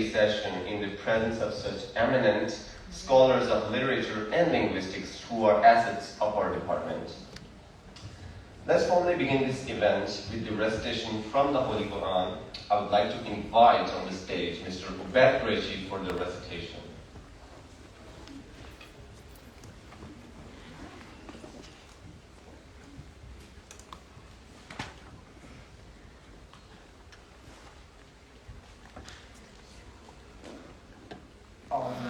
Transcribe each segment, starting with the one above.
session in the presence of such eminent scholars of literature and linguistics who are assets of our department. Let's formally begin this event with the recitation from the Holy Quran. I would like to invite on the stage Mr. Ubaid Qureshi for the recitation. أعوذ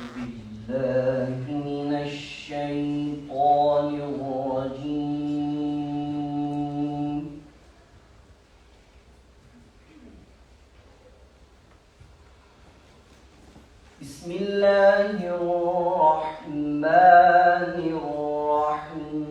بالله من الشيطان الرجيم بسم الله الرحمن الرحيم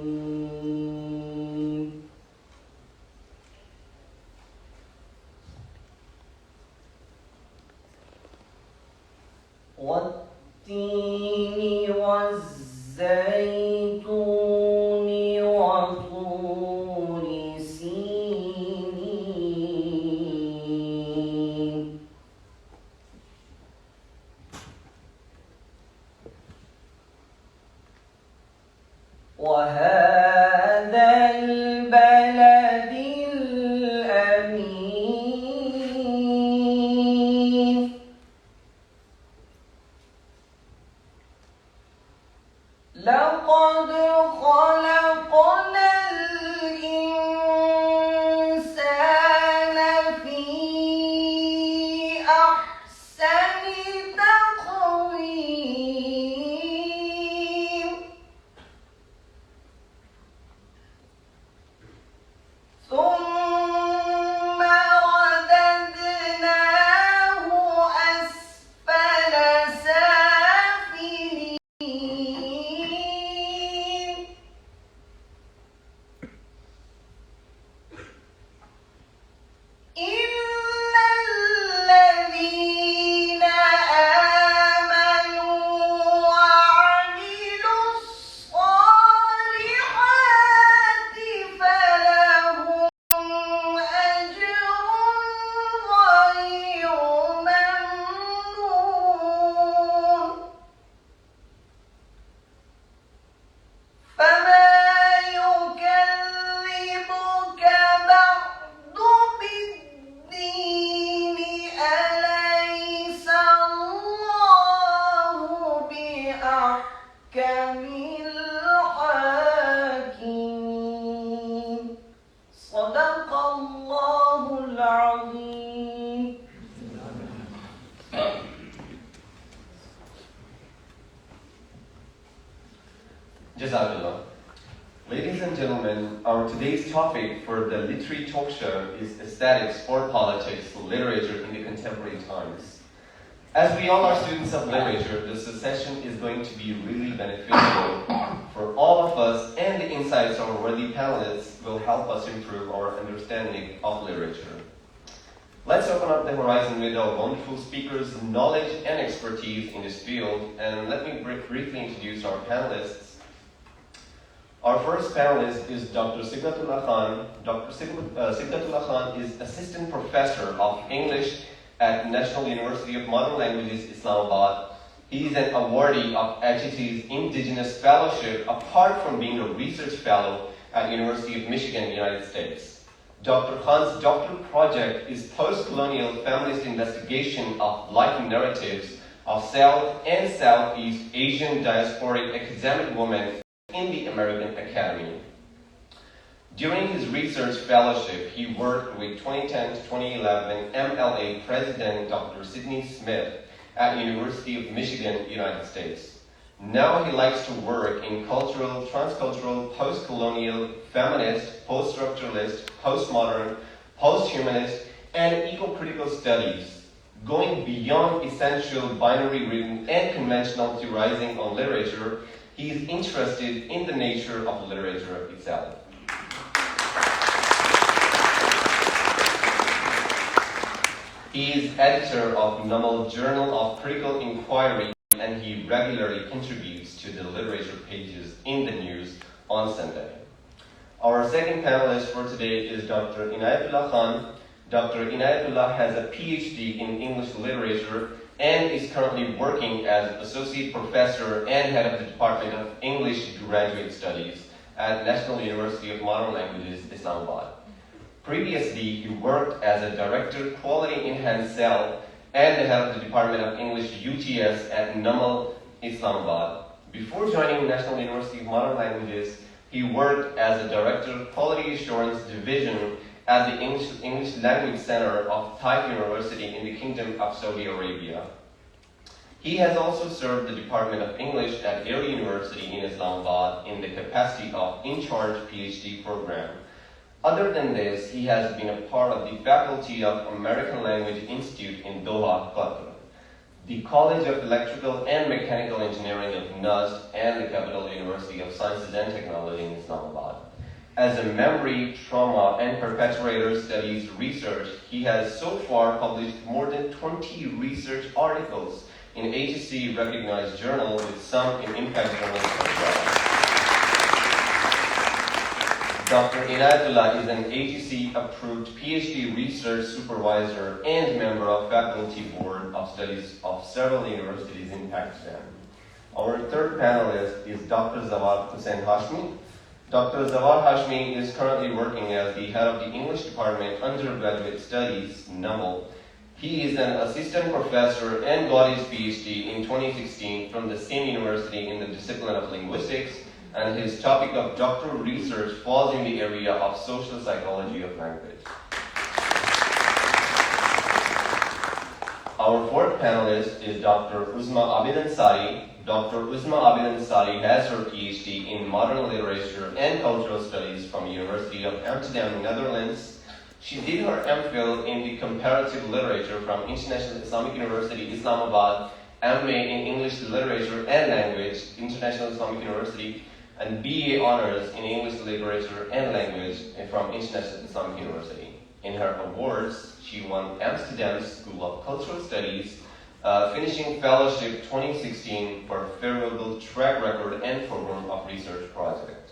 والتين والزيتون وطور سينين وهذا البلد الأمين لقد خلقنا الإنسان في أحسن تقويم ثم رددناه أسفل سافلين إلا الذين آمنوا وعملوا الصالحات فلهم أجر غير ممنون فما يكذبك بعد بالدين أليس الله بأحكم الحاكمين صدق الله العظيم. Jazakallah. Ladies and gentlemen, our today's topic for the literary talk show is aesthetics or politics, literature in the contemporary times. As we all are students of literature, this session is going to be really beneficial for all of us, and the insights of our worthy panelists will help us improve our understanding of literature. Let's open up the horizon with our wonderful speakers' knowledge and expertise in this field, and let me briefly introduce our panelists. Our first panelist is Dr. Sighatullah Khan. Dr. Sighatullah Khan is Assistant Professor of English at National University of Modern Languages, Islamabad. He is an awardee of HET's Indigenous Fellowship, apart from being a research fellow at University of Michigan, United States. Dr. Khan's doctoral project is post-colonial feminist investigation of life narratives of South and Southeast Asian diasporic academic women in the American Academy. During his research fellowship, he worked with 2010 to 2011 MLA President Dr. Sidney Smith at University of Michigan, United States. Now he likes to work in cultural, transcultural, post-colonial, feminist, post-structuralist, postmodern, post-humanist, and eco-critical studies, going beyond essential binary written and conventional theorizing on literature. He is interested in the nature of literature itself. He is editor of Namal Journal of Critical Inquiry, and he regularly contributes to the literature pages in the news on Sunday. Our second panelist for today is Dr. Inayatullah Khan. Dr. Inayatullah has a PhD in English literature and is currently working as Associate Professor and Head of the Department of English Graduate Studies at National University of Modern Languages, Islamabad. Previously, he worked as a Director Quality Enhanced Cell and the Head of the Department of English UTS at NUMAL, Islamabad. Before joining National University of Modern Languages, he worked as a Director Quality Assurance Division at the English Language Center of Taif University in the Kingdom of Saudi Arabia. He has also served the Department of English at Air University in Islamabad in the capacity of in-charge PhD program. Other than this, he has been a part of the faculty of American Language Institute in Doha, Qatar, the College of Electrical and Mechanical Engineering of NUST, and the Capital University of Sciences and Technology in Islamabad. As a memory, trauma, and perpetrator studies research, he has so far published more than 20 research articles in AGC recognized journals, with some in impact journals as well. Dr. Inayatullah is an AGC-approved PhD research supervisor and member of faculty board of studies of several universities in Pakistan. Our third panelist is Dr. Zawad Hussain Hashmi. Dr. Zawad Hashmi is currently working as the head of the English Department Undergraduate Studies, NUMAL. He is an assistant professor and got his PhD in 2016 from the same university in the discipline of linguistics, and his topic of doctoral research falls in the area of social psychology of language. Our fourth panelist is Dr. Uzma Abid Ansari. Dr. Uzma Abid Ansari has her PhD in modern literature and cultural studies from the University of Amsterdam, Netherlands. She did her MPhil in the comparative literature from International Islamic University, Islamabad, MA in English Literature and Language, International Islamic University, and BA Honors in English Literature and Language from International Islamic University. In her awards, she won Amsterdam School of Cultural Studies, finishing fellowship 2016 for a favorable track record and program of research project.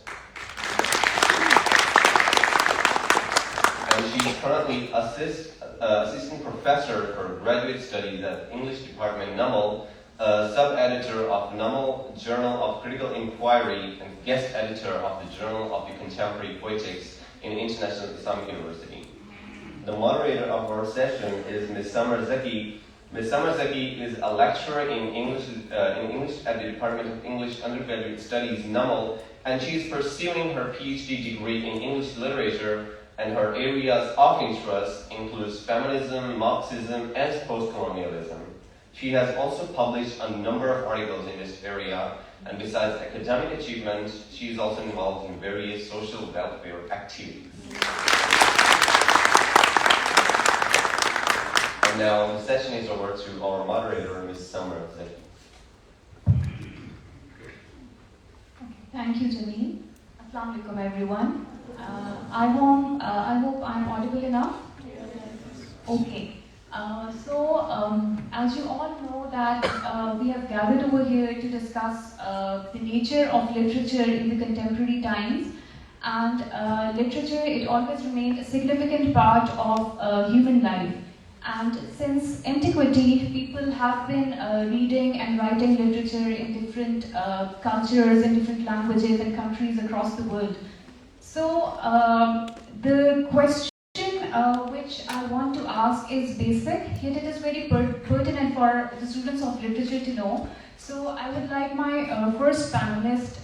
And she is currently assistant professor for graduate studies at English Department NUMAL, sub-editor of NUMAL Journal of Critical Inquiry, and guest editor of the Journal of the Contemporary Poetics in International Islamic University. The moderator of our session is Ms. Samar Zaki. Ms. Samar Zaki is a lecturer in English at the Department of English Undergraduate Studies, NUMAL, and she is pursuing her PhD degree in English Literature, and her areas of interest includes feminism, Marxism, and post-colonialism. She has also published a number of articles in this area, and besides academic achievements, she is also involved in various social welfare activities. And now the session is over to our moderator, Ms. Samar Zaki. Thank you, Jameel. Assalamu alaikum, everyone. I hope I'm audible enough. Okay. As you all know that we have gathered over here to discuss the nature of literature in the contemporary times, and literature, it always remained a significant part of human life. And since antiquity, people have been reading and writing literature in different cultures, in different languages and countries across the world. So the question which I want to ask is basic, yet it is very pertinent for the students of literature to know. So I would like my first panelist,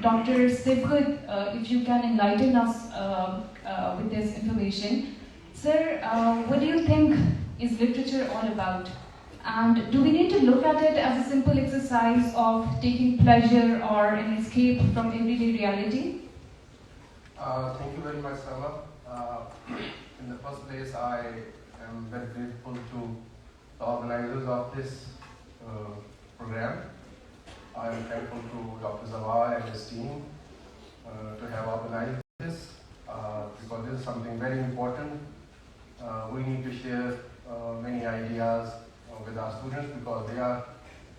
Dr. Sibhud, if you can enlighten us with this information. Sir, what do you think is literature all about? And do we need to look at it as a simple exercise of taking pleasure or an escape from everyday reality? Thank you very much, Sama. In the first place, I am very grateful to the organizers of this program. I am thankful to Dr. Zawad and his team to have organized this because this is something very important. We need to share many ideas with our students because they are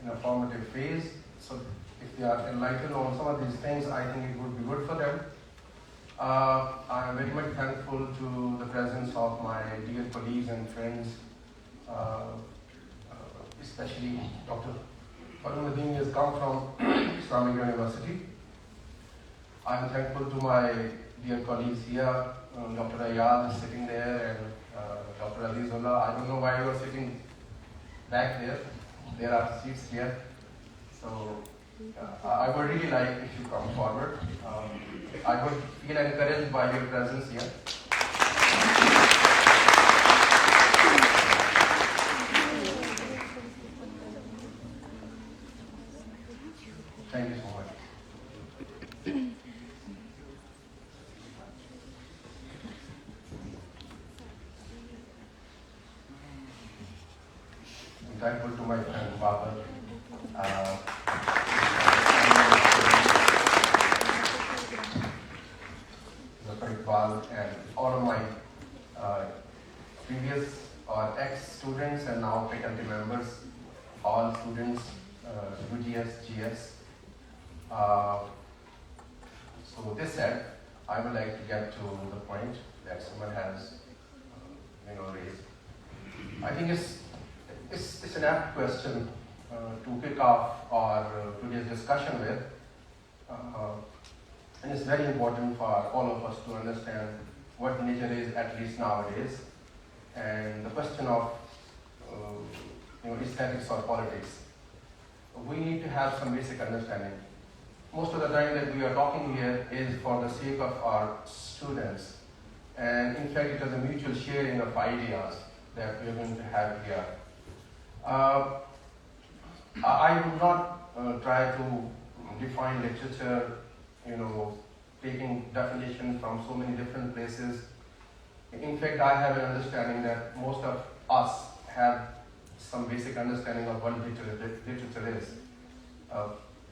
in a formative phase. So if they are enlightened on some of these things, I think it would be good for them. I am very much thankful to the presence of my dear colleagues and friends, especially Dr. Farooquddin has come from Islamic University. I'm thankful to my dear colleagues here. Dr. Ayad is sitting there and Dr. Azizullah. I don't know why you are sitting back there. There are seats here. So I would really like if you come forward. I would feel encouraged by your presence here. Thank you so much. I'm thankful to my friend Babar. Dr. Iqbal and all of my previous or ex-students and now faculty members, all students, UGS, GS. So this said, I would like to get to the point that someone has, raised. I think it's an apt question to kick off our today's discussion with, and it's very important for all of us to understand what nature is, at least nowadays, and the question of aesthetics or politics. We need to have some basic understanding. Most of the time that we are talking here is for the sake of our students, and in fact it is a mutual sharing of ideas that we are going to have here. I would not try to define literature, taking definition from so many different places. In fact, I have an understanding that most of us have some basic understanding of what literature is.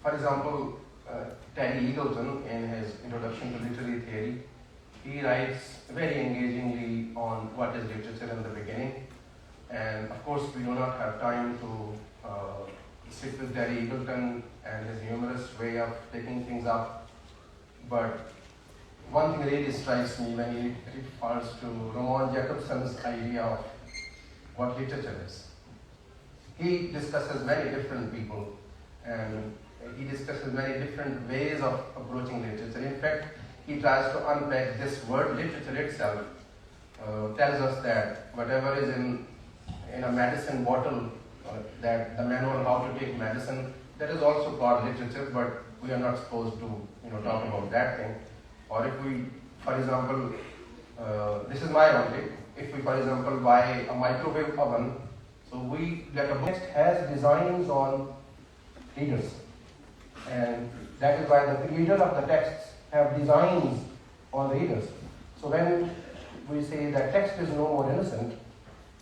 For example, Terry Eagleton, in his Introduction to Literary Theory, he writes very engagingly on what is literature in the beginning. And of course, we do not have time to sit with Terry Eagleton and his humorous way of taking things up. But one thing really strikes me when he refers to Roman Jakobson's idea of what literature is. He discusses many different people and he discusses many different ways of approaching literature. In fact, he tries to unpack this word literature itself, tells us that whatever is in a medicine bottle, that the manual how to take medicine, that is also called literature, but we are not supposed to talk about that thing. Or if we, for example, this is my own take, if we, for example, buy a microwave oven, so we get a book that has designs on readers. And that is why the creator of the texts have designs on readers. So when we say that text is no more innocent,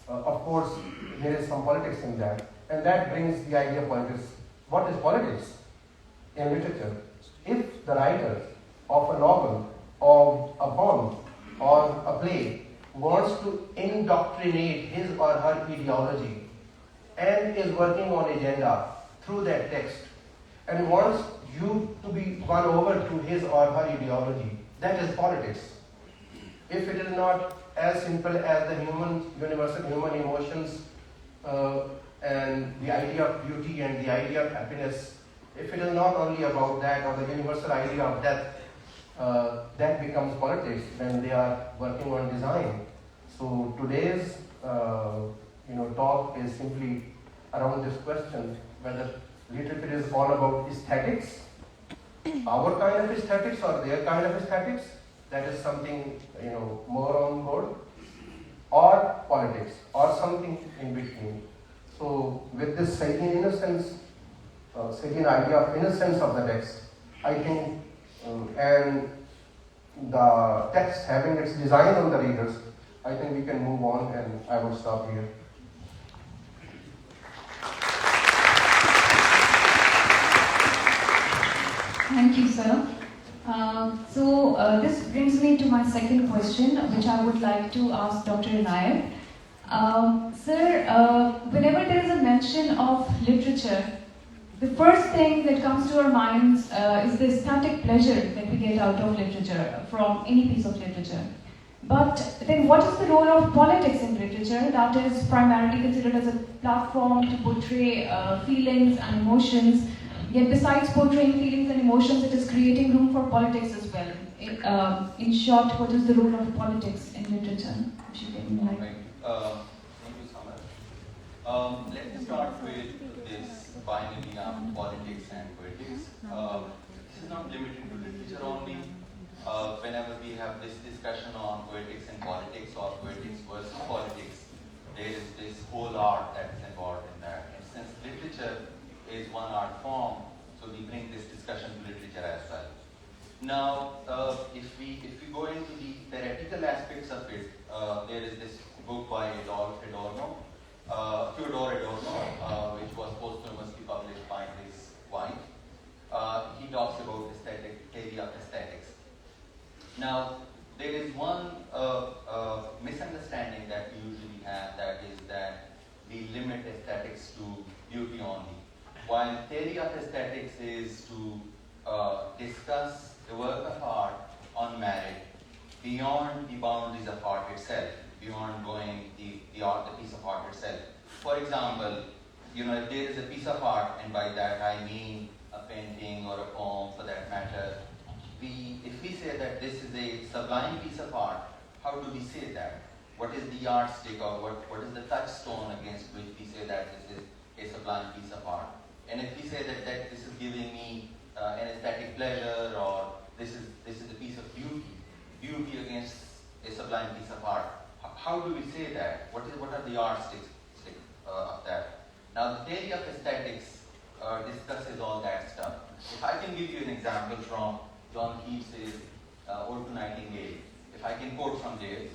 of course, there is some politics in that. And that brings the idea of politics. What is politics in literature? If the writer of a novel, or a poem, or a play wants to indoctrinate his or her ideology and is working on agenda through that text and wants you to be won over to his or her ideology, that is politics. If it is not as simple as the universal human emotions and the idea of beauty and the idea of happiness, if it is not only about that or the universal idea of death, that becomes politics when they are working on design. So today's talk is simply around this question whether literature is all about aesthetics, our kind of aesthetics or their kind of aesthetics, that is something more on board, or politics, or something in between. So with this Sahidian innocence, Sahidian idea of innocence of the text, I think, and the text having its design on the readers, I think we can move on, and I will stop here. Thank you, sir. This brings me to my second question, which I would like to ask Dr. Inayat. Sir, whenever there is a mention of literature, the first thing that comes to our minds is the aesthetic pleasure that we get out of literature, from any piece of literature. But then what is the role of politics in literature that is primarily considered as a platform to portray feelings and emotions? Yet besides portraying feelings and emotions, it is creating room for politics as well. In short, what is the role of politics in literature? If you can enlighten. Right. Thank you so much. Let me start with this binary of politics and poetics. This is not limited to literature only. Whenever we have this discussion on poetics and politics or poetics versus politics, there is this whole art that is involved in that. And since literature is one art form, so we bring this discussion to literature as well. Now, if we go into the theoretical aspects of it, there is this book by Theodore Adorno, which was posthumously published by his wife. He talks about theory of aesthetics. Now, there is one misunderstanding that we usually have, that is that we limit aesthetics to beauty only. While theory of aesthetics is to discuss the work of art on merit beyond the boundaries of art itself, beyond going the piece of art itself. For example, if there is a piece of art, and by that I mean a painting or a poem for that matter, if we say that this is a sublime piece of art, how do we say that? What is the yardstick, or what is the touchstone against which we say that this is a sublime piece of art? And if we say that this is giving me an aesthetic pleasure, or this is a piece of beauty against a sublime piece of art, how do we say that? What are the yardsticks of that? Now, the theory of aesthetics discusses all that stuff. If I can give you an example from John Keats' Ode to Nightingale, if I can quote from there,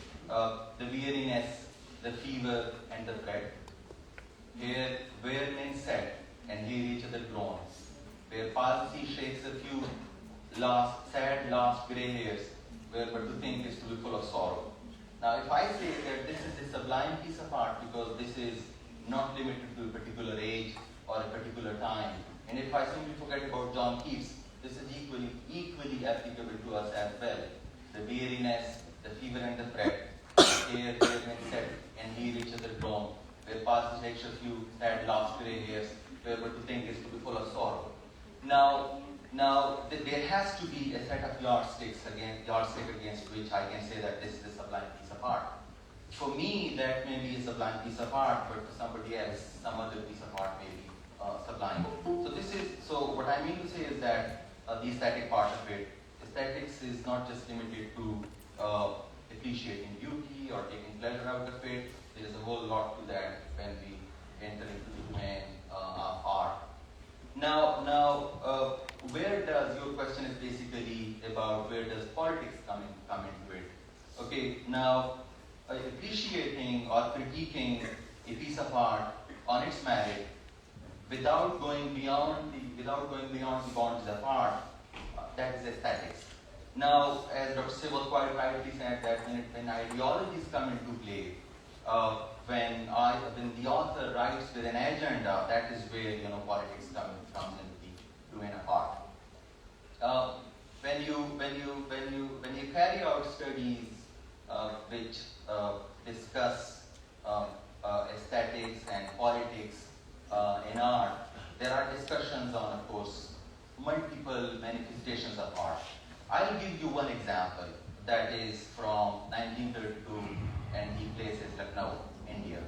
the weariness, the fever, and the thread, here where men sat and hear each other groan, where palsy shakes a few sad last grey hairs, where but to think is to be full of sorrow. Now, if I say that this is a sublime piece of art because this is not limited to a particular age or a particular time, and if I simply forget about John Keats, this is equally applicable to us as well. The weariness, the fever and the fret, here where men sat and hear each other groan, where palsy shakes a few sad last grey hairs, where but to think is to be full of sorrow. Now, there has to be a set of yardstick against which I can say that this is a sublime piece of art. For me, that may be a sublime piece of art, but for somebody else, some other piece of art may be sublime. So what I mean to say is that the aesthetic part of it, aesthetics is not just limited to appreciating beauty or taking pleasure out of it. There is a whole lot to that when we enter into the domain of art. Now, where does your question is basically about where does politics come into it? Okay, now appreciating or critiquing a piece of art on its merit without going beyond the boundaries of art, that is aesthetics. Now, as Dr. Sewell quite rightly said, that when ideologies come into play, when the author writes with an agenda, that is where politics comes into the domain of art. When you carry out studies which discuss aesthetics and politics in art, there are discussions on, of course, multiple manifestations of art. I'll give you one example that is from 1932, and the place is Lucknow, India.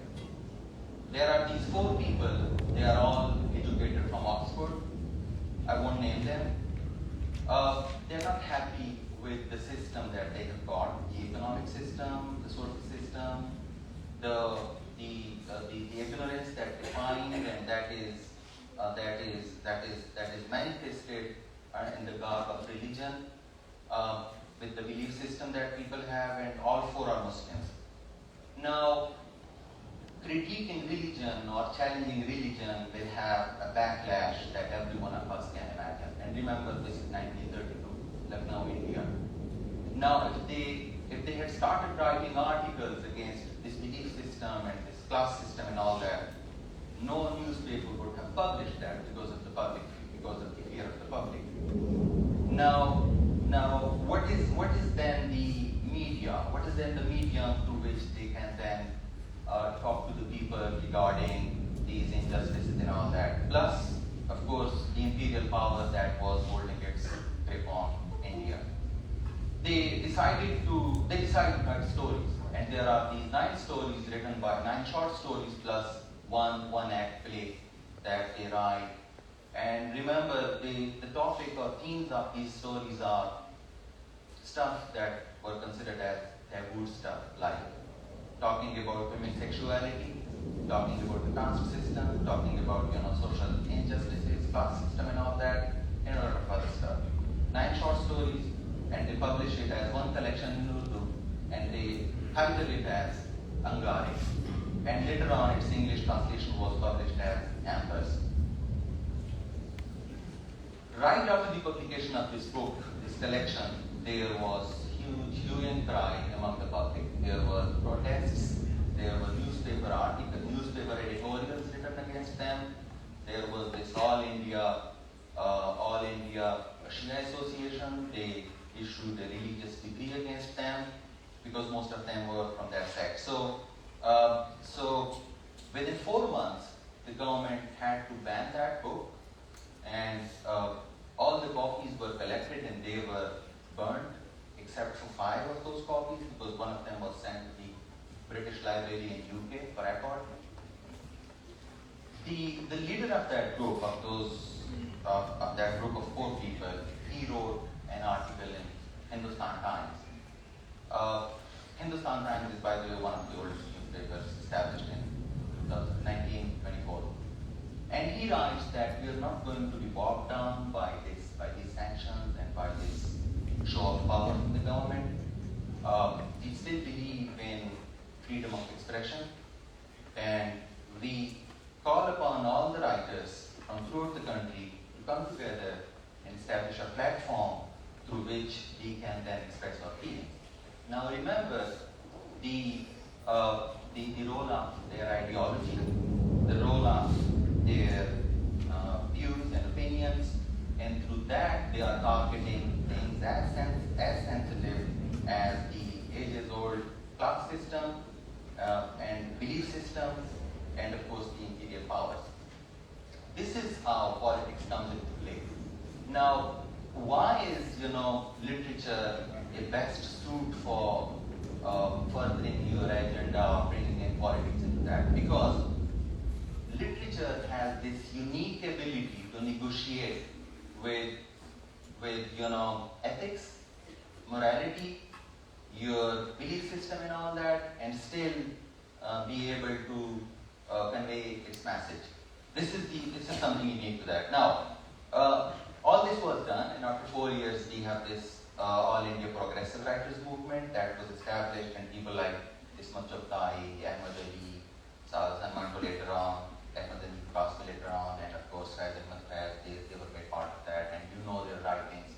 There are these 4 people, they are all educated from Oxford. I won't name them. They're not happy with the system that they have got, the economic system, the social system, the ignorance that they find, and that is manifested in the garb of religion, with the belief system that people have, and all 4 are Muslims. Now, critiquing religion or challenging religion will have a backlash that every one of us can imagine. And remember, this is 1932, Lucknow, India. Now, if they had started writing articles against this belief system and this class system and all that, no newspaper would have published that because of the fear of the public. Now, what is then the media? What is represent the medium through which they can then talk to the people regarding these injustices and all that. Plus, of course, the imperial power that was holding its grip on India. They decided to write stories, and there are these 9 stories written by 9 short stories plus one act play that they write. And remember, the topic or themes of these stories are stuff that were considered as taboo stuff, like talking about women's sexuality, talking about the caste system, talking about social injustices, class system, and all that, and a lot of other stuff. 9 short stories, and they publish it as one collection in Urdu, and they titled it as Angari. And later on, its English translation was published as Amber's. Right after the publication of this book, this collection, there was huge hue and cry among the public. There were protests, there were newspaper articles, newspaper editorials written against them. There was this All India Shia Association. They issued a religious decree against them because most of them were from that sect. So within 4 months, the government had to ban that book, and all the copies were collected and they were burned, except for 5 of those copies, because one of them was sent to the British Library in UK for record. The leader of that group, of that group of 4 people, he wrote an article in Hindustan Times. Hindustan Times is, by the way, one of the oldest newspapers established in 1924. And he writes that we are not going to be bogged down by these sanctions and by this show of power from the government. We still believe in freedom of expression, and we call upon all the writers from throughout the country to come together and establish a platform through which we can then express our feelings. Now remember the role of their ideology, the role of their views and opinions, and through that they are targeting things as sensitive as the ages-old class system and belief systems, and of course the imperial powers. This is how politics comes into play. Now, why is literature a best suit for furthering your agenda of bringing in politics into that? Because literature has this unique ability to negotiate with ethics, morality, your belief system and all that, and still be able to convey its message. This is something unique to that. Now, all this was done, and after 4 years, we have this All India Progressive Writers Movement that was established, and people like Ismat Chogtai, Ahmad Ali, Salman later on, Ahmad Ali Basma later on, and of course, Raja Ahmad Faiz, they were a great part of that, and you know their writings,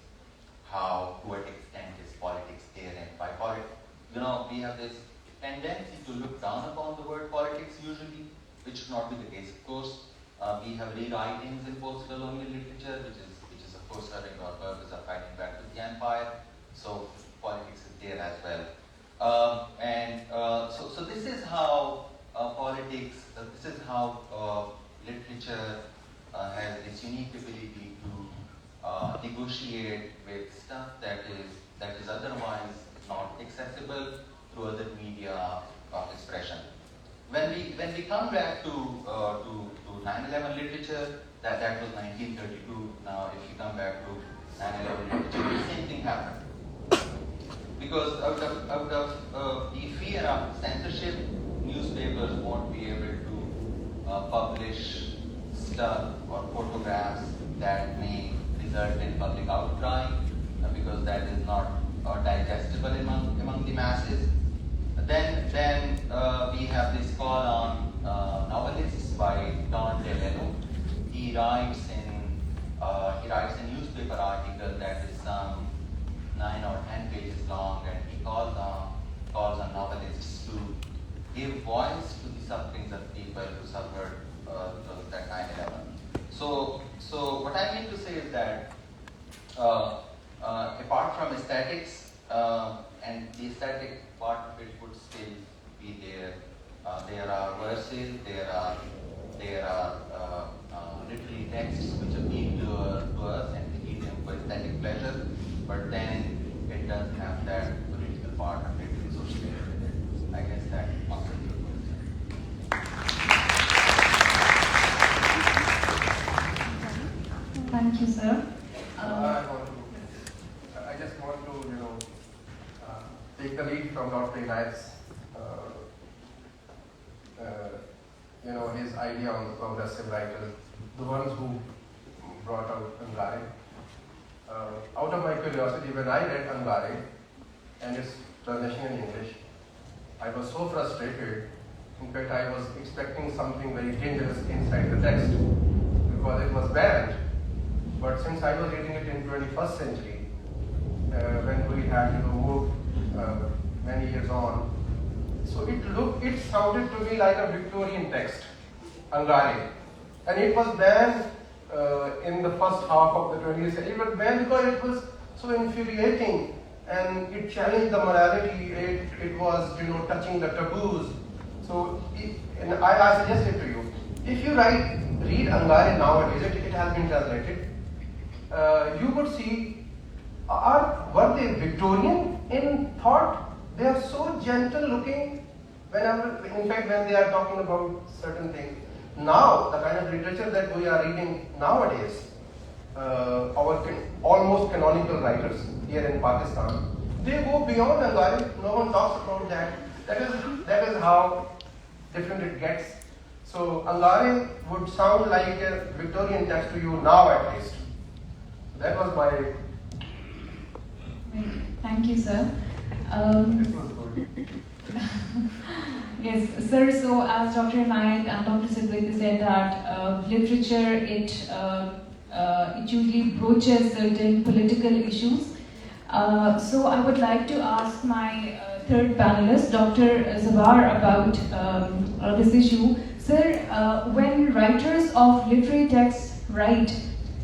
how to what extent is politics there, and by politics, we have this tendency to look down upon the word politics usually, which should not be the case. Of course, we have rewritings in post-colonial literature, which is of course serving our purpose of fighting back to the empire. So politics is there as well. So this is how politics, this is how literature has this unique ability to negotiate with stuff that is otherwise not accessible through other media of expression. When we come back to 9/11 literature, that was 1932. Now, if you come back to 9/11 literature, the same thing happened. Because out of the fear of censorship, newspapers won't be able to publish stuff or photographs that may result in public outcry, because that is not digestible among the masses. Then we have this call on novelists by Don DeLillo. He writes a newspaper article that is some 9 or 10 pages long, and he calls on novelists to give voice to the sufferings of people who suffered that 9/11. So what I mean to say is that apart from aesthetics and the aesthetic part of it would still be there. There are verses, there are literary texts which appeal to us and we read them for aesthetic pleasure, but then it does have that political part of it associated with it. I guess that answers your question. Thank you, sir. I just want to, take the lead from Dr. Inayat's, his idea on the progressive writers, the ones who brought out Angare. Out of my curiosity, when I read Angare and its translation in English, I was so frustrated. In fact, I was expecting something very dangerous inside the text because it was banned. But since I was reading it in 21st century, when we had moved many years on, so it sounded to me like a Victorian text, Angare, and it was banned in the first half of the 20th century. It was banned because it was so infuriating and it challenged the morality. It was touching the taboos. So and I suggest it to you. If you read Angare nowadays, it has been translated. You would see, were they Victorian in thought? They are so gentle looking in fact, when they are talking about certain things. Now, the kind of literature that we are reading nowadays, our almost canonical writers here in Pakistan, they go beyond Angare. No one talks about that. That is how different it gets. So, Angare would sound like a Victorian text to you now, at least. That was my. Thank you, sir. This was good. Yes, sir. So, as Dr. Inayat and Dr. Siddiqui said that literature it usually broaches certain political issues. So, I would like to ask my third panelist, Dr. Zabar, about this issue. Sir, when writers of literary texts write,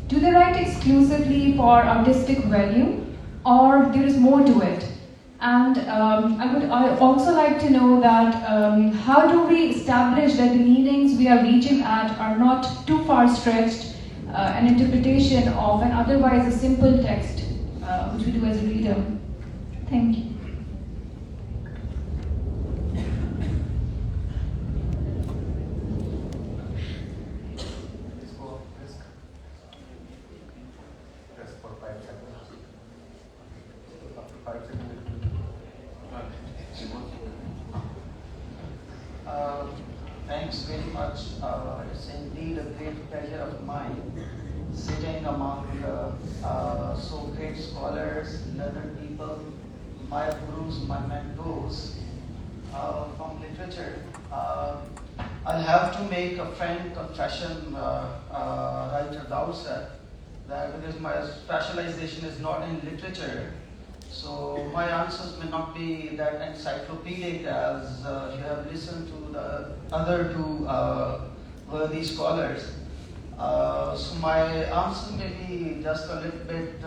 do they write exclusively for artistic value, or there is more to it? And I also like to know that how do we establish that the meanings we are reaching at are not too far stretched, an interpretation of an otherwise a simple text, which we do as a reader. Thank you. Just for 5 seconds. After 5 seconds. Thanks very much. It's indeed a great pleasure of mine sitting among so great scholars, learned people, my gurus, my mentors from literature. I'll have to make a frank confession right at the outset that because my specialization is not in literature, so my answers may not be that encyclopedic as you have listened to the other two worthy scholars. So my answer may be just a little bit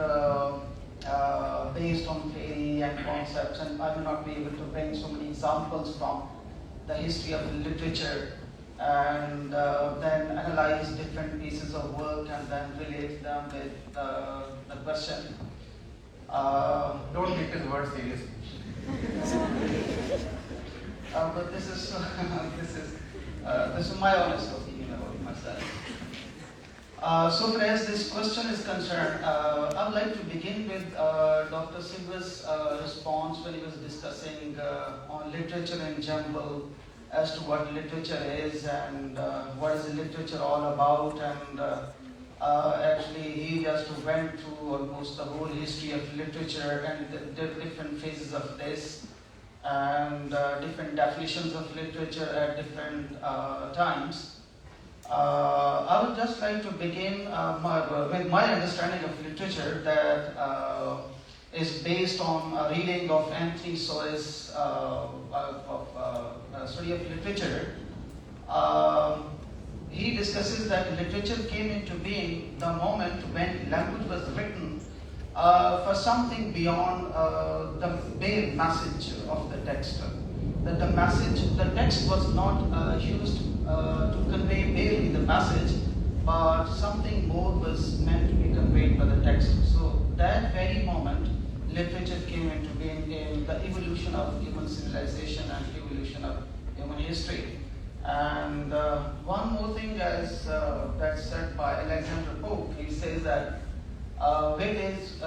based on theory and concepts, and I may not be able to bring so many examples from the history of literature and then analyze different pieces of work and then relate them with the question. Don't take his word seriously. But this is my honest opinion about myself. So far as this question is concerned, I would like to begin with Dr. Silva's response when he was discussing on literature in general as to what literature is and what is literature all about, and actually he just went through almost the whole history of literature and the different phases of this and different definitions of literature at different times. I would just like to begin with my understanding of literature that is based on a reading of Anthony Soy's study of literature. He discusses that literature came into being the moment when language was written for something beyond the bare message of the text. That the text was not used to convey barely the message, but something more was meant to be conveyed by the text. So that very moment, literature came into being in the evolution of human civilization and evolution of human history. And one more thing, as that's said by Alexander Pope, he says that wit is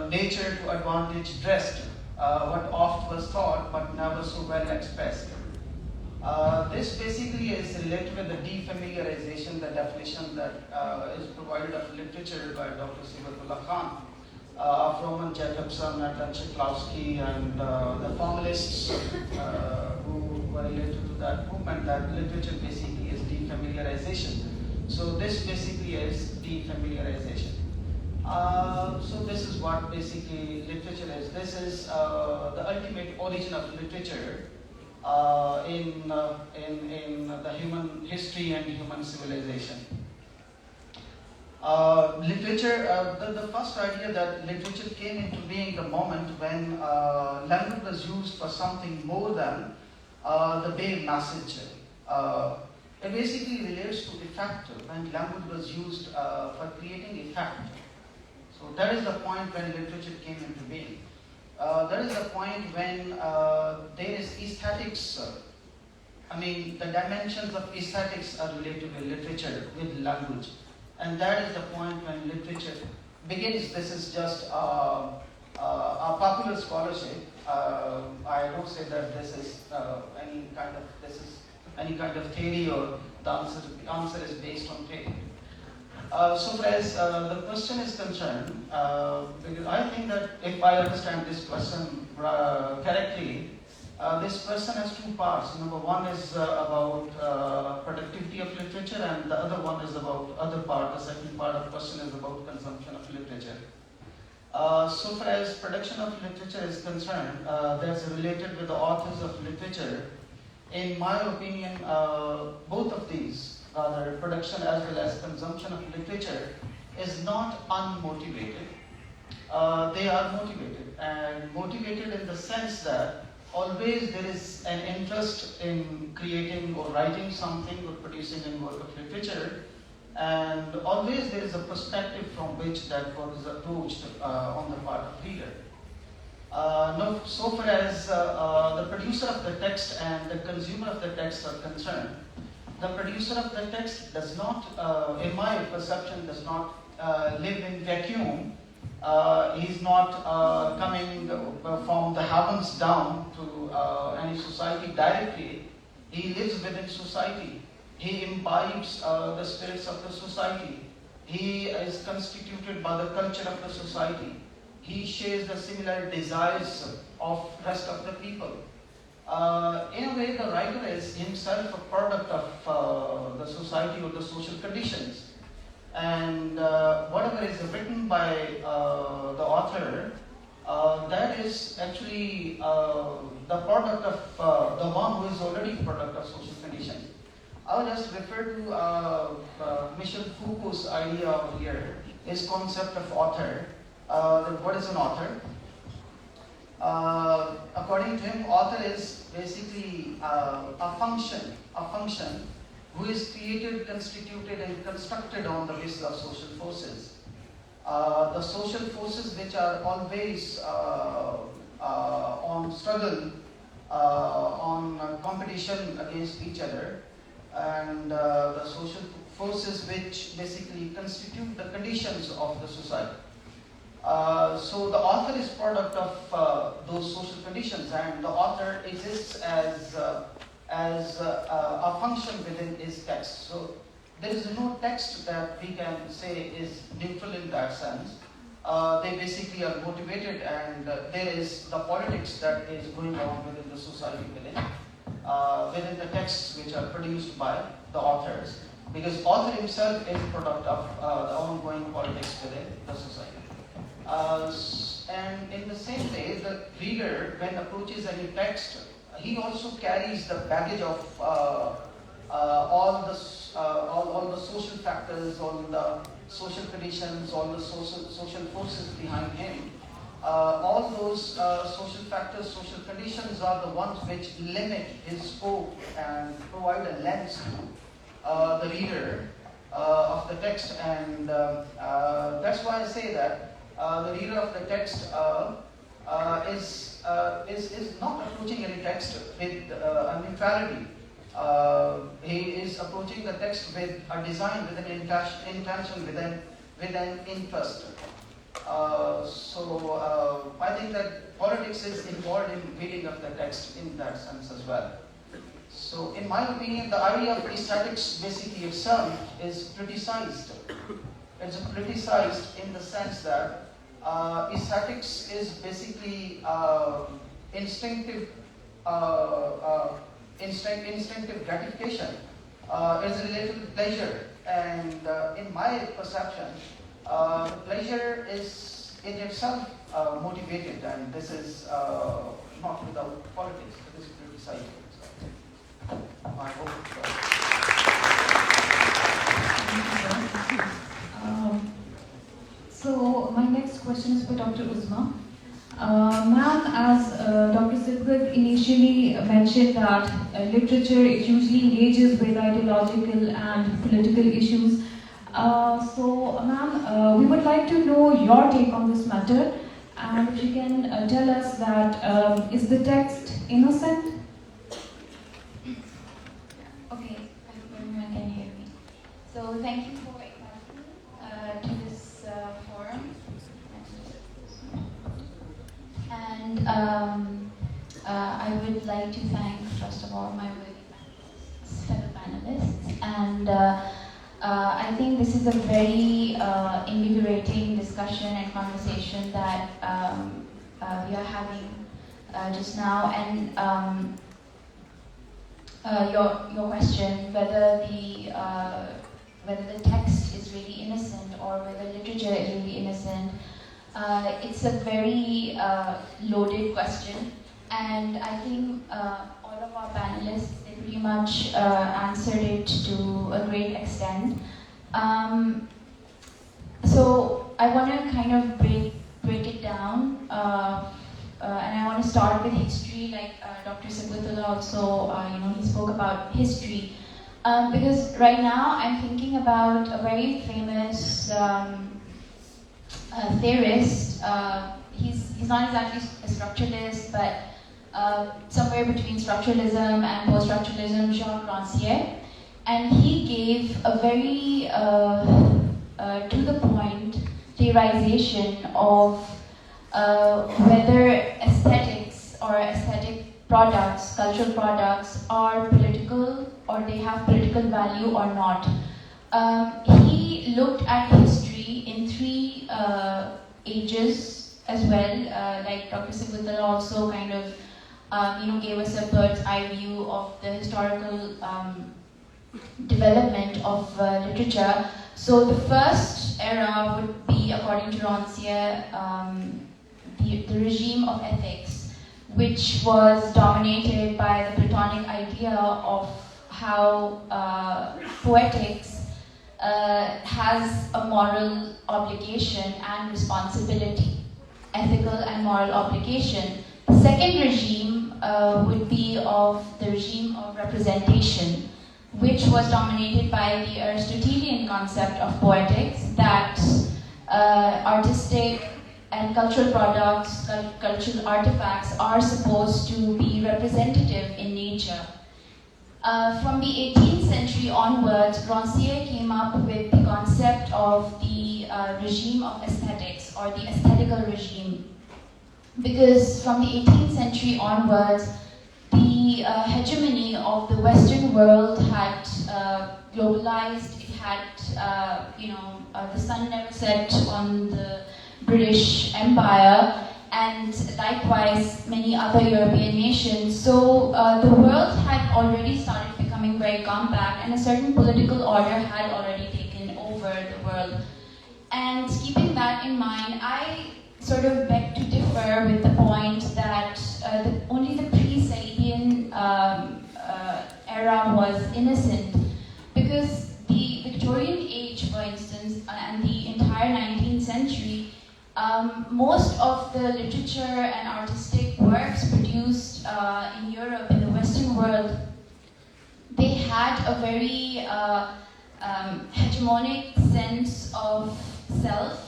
nature to advantage dressed, what oft was thought but never so well expressed. This basically is related with the defamiliarization, the definition that is provided of literature by Dr. Sibatullah Khan, of Roman Jacobson, Adlan Chiklovsky, and the formalists who were related to that movement, that literature basically is defamiliarization. So this basically is defamiliarization. So this is what basically literature is. This is the ultimate origin of literature in the human history and human civilization. Literature, the first idea that literature came into being the moment when language was used for something more than the bare message. It basically relates to effect, when language was used for creating effect. So that is the point when literature came into being. That is the point when there is aesthetics. The dimensions of aesthetics are related with literature, with language. And that is the point when literature begins. This is just a popular scholarship. I don't say that this is any kind of theory, or the answer is based on theory. So far as the question is concerned, because I think that if I understand this question correctly, this question has two parts. Number one is about productivity of literature, and the other one is about other part. The second part of the question is about consumption of literature. So far as production of literature is concerned, that's related with the authors of literature. In my opinion, both of these, the production as well as consumption of literature, is not unmotivated. They are motivated, and motivated in the sense that always there is an interest in creating or writing something or producing a work of literature, and always there is a perspective from which that work is approached on the part of reader. Now, so far as the producer of the text and the consumer of the text are concerned, the producer of the text does not, in my perception, does not live in vacuum. He's not coming from the heavens down to any society directly. He lives within society. He imbibes the spirits of the society. He is constituted by the culture of the society. He shares the similar desires of rest of the people. In a way, the writer is himself a product of the society or the social conditions. And whatever is written by the author, that is actually the product of the one who is already a product of social conditions. I'll just refer to Michel Foucault's idea over here, his concept of author. What is an author? According to him, author is basically a function who is created, constituted, and constructed on the basis of social forces. The social forces which are always on struggle, on competition against each other, and the social forces which basically constitute the conditions of the society. So the author is product of those social conditions, and the author exists as a function within his text. So there is no text that we can say is neutral in that sense. They basically are motivated, and there is the politics that is going on within the society within the texts which are produced by the authors, because author himself is product of the ongoing politics within the society. And in the same way, the reader, when approaches any text, he also carries the baggage of all the social factors, all the social conditions, all the social forces behind him. All those social factors, social conditions are the ones which limit his scope and provide a lens to the reader of the text, and that's why I say that the reader of the text is not approaching any text with a neutrality. He is approaching the text with a design, with an intention, with an interest. So I think that politics is involved in reading of the text in that sense as well. So in my opinion, the idea of aesthetics basically itself is criticized. It's criticized in the sense that aesthetics is basically instinctive gratification. Is related to pleasure, and in my perception, pleasure is in itself motivated, and this is not without politics. It is criticized. So, I hope. So my next question is for Dr. Uzma. Ma'am, as Dr. Sibgat initially mentioned that literature usually engages with ideological and political issues. So ma'am, we would like to know your take on this matter, and if you can tell us that is the text innocent? Okay, I hope everyone can hear me. So thank you for inviting me to this forum. And I would like to thank, first of all, my fellow panelists. And I think this is a very invigorating discussion and conversation that we are having just now. And your question, whether the text is really innocent or whether literature is really innocent, it's a very loaded question, and I think all of our panelists, they pretty much answered it to a great extent. So I want to kind of break it down, and I want to start with history, like Dr. Sabutullah also, he spoke about history, because right now I'm thinking about a very famous theorist. He's not exactly a structuralist, but somewhere between structuralism and post-structuralism, Jacques Rancière, and he gave a very to-the-point theorization of whether aesthetics or aesthetic products, cultural products, are political or they have political value or not. He looked at history in three ages as well, like Dr. Sabutullah also kind of gave us a bird's eye view of the historical development of literature. So the first era would be, according to Rancière, the regime of ethics, which was dominated by the Platonic idea of how poetics has a moral obligation and responsibility, ethical and moral obligation. The second regime would be of the regime of representation, which was dominated by the Aristotelian concept of poetics, that artistic and cultural products, cultural artifacts are supposed to be representative in nature. From the 18th century onwards, Rancière came up with the concept of the regime of aesthetics, or the aesthetical regime. Because from the 18th century onwards, the hegemony of the Western world had globalized. It had, the sun never set on the British Empire, and likewise many other European nations. So the world had already started becoming very compact, and a certain political order had already taken over the world. And keeping that in mind, I sort of beg to differ with the point that only the pre-Salian era era was innocent. Because the Victorian age, for instance, and the entire 19th century, most of the literature and artistic works produced in Europe, in the Western world, they had a very hegemonic sense of self